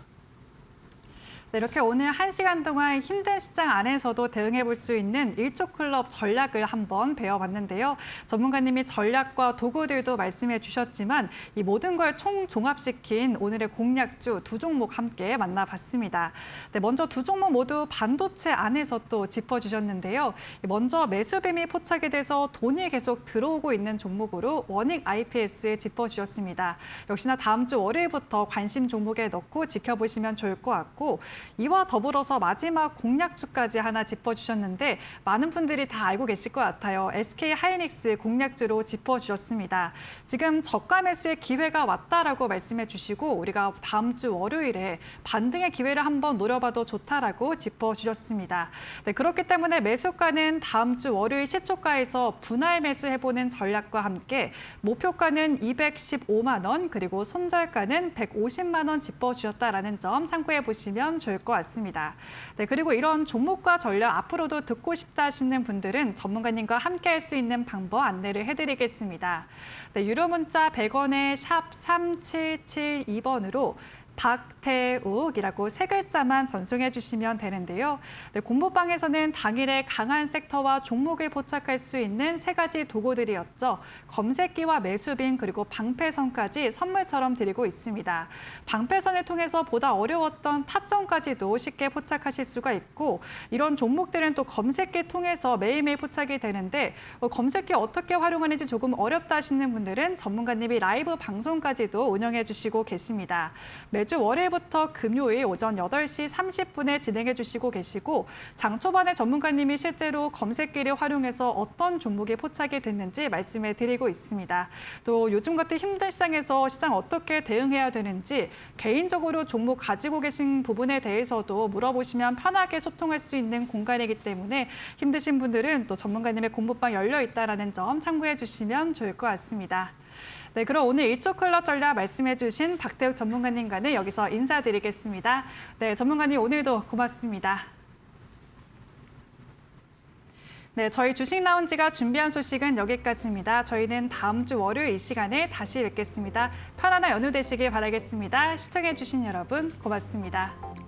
Speaker 1: 네, 이렇게 오늘 1시간 동안 힘든 시장 안에서도 대응해 볼 수 있는 일초클럽 전략을 한번 배워봤는데요. 전문가님이 전략과 도구들도 말씀해 주셨지만 이 모든 걸 총종합시킨 오늘의 공략주 두 종목 함께 만나봤습니다. 네, 먼저 두 종목 모두 반도체 안에서 또 짚어주셨는데요. 먼저 매수빔이 포착이 돼서 돈이 계속 들어오고 있는 종목으로 원익 IPS 짚어주셨습니다. 역시나 다음 주 월요일부터 관심 종목에 넣고 지켜보시면 좋을 것 같고 이와 더불어서 마지막 공략주까지 하나 짚어주셨는데 많은 분들이 다 알고 계실 것 같아요. SK 하이닉스 공략주로 짚어주셨습니다. 지금 저가 매수의 기회가 왔다라고 말씀해 주시고 우리가 다음 주 월요일에 반등의 기회를 한번 노려봐도 좋다라고 짚어주셨습니다. 네, 그렇기 때문에 매수가는 다음 주 월요일 시초가에서 분할 매수해보는 전략과 함께 목표가는 215만 원 그리고 손절가는 150만 원 짚어주셨다라는 점 참고해 보시면 좋을 것 같습니다. 네, 그리고 이런 종목과 전략 앞으로도 듣고 싶다 하시는 분들은 전문가님과 함께 할 수 있는 방법 안내를 해드리겠습니다. 네, 유료 문자 100원에 샵 3772번으로 박태욱이라고 세 글자만 전송해 주시면 되는데요. 네, 공부방에서는 당일에 강한 섹터와 종목을 포착할 수 있는 세 가지 도구들이었죠. 검색기와 매수빈 그리고 방패선까지 선물처럼 드리고 있습니다. 방패선을 통해서 보다 어려웠던 타점까지도 쉽게 포착하실 수가 있고 이런 종목들은 또 검색기 통해서 매일매일 포착이 되는데 검색기 어떻게 활용하는지 조금 어렵다 하시는 분들은 전문가님이 라이브 방송까지도 운영해 주시고 계십니다. 매주 월요일부터 금요일 오전 8시 30분에 진행해 주시고 계시고 장 초반에 전문가님이 실제로 검색기를 활용해서 어떤 종목이 포착이 됐는지 말씀해 드리고 있습니다. 또 요즘 같은 힘든 시장에서 시장 어떻게 대응해야 되는지 개인적으로 종목 가지고 계신 부분에 대해서도 물어보시면 편하게 소통할 수 있는 공간이기 때문에 힘드신 분들은 또 전문가님의 공부방 열려 있다는 점 참고해 주시면 좋을 것 같습니다. 네, 그럼 오늘 일초클럽 전략 말씀해 주신 박태욱 전문가님과는 여기서 인사드리겠습니다. 네, 전문가님 오늘도 고맙습니다. 네, 저희 주식 라운지가 준비한 소식은 여기까지입니다. 저희는 다음 주 월요일 이 시간에 다시 뵙겠습니다. 편안한 연휴 되시길 바라겠습니다. 시청해 주신 여러분 고맙습니다.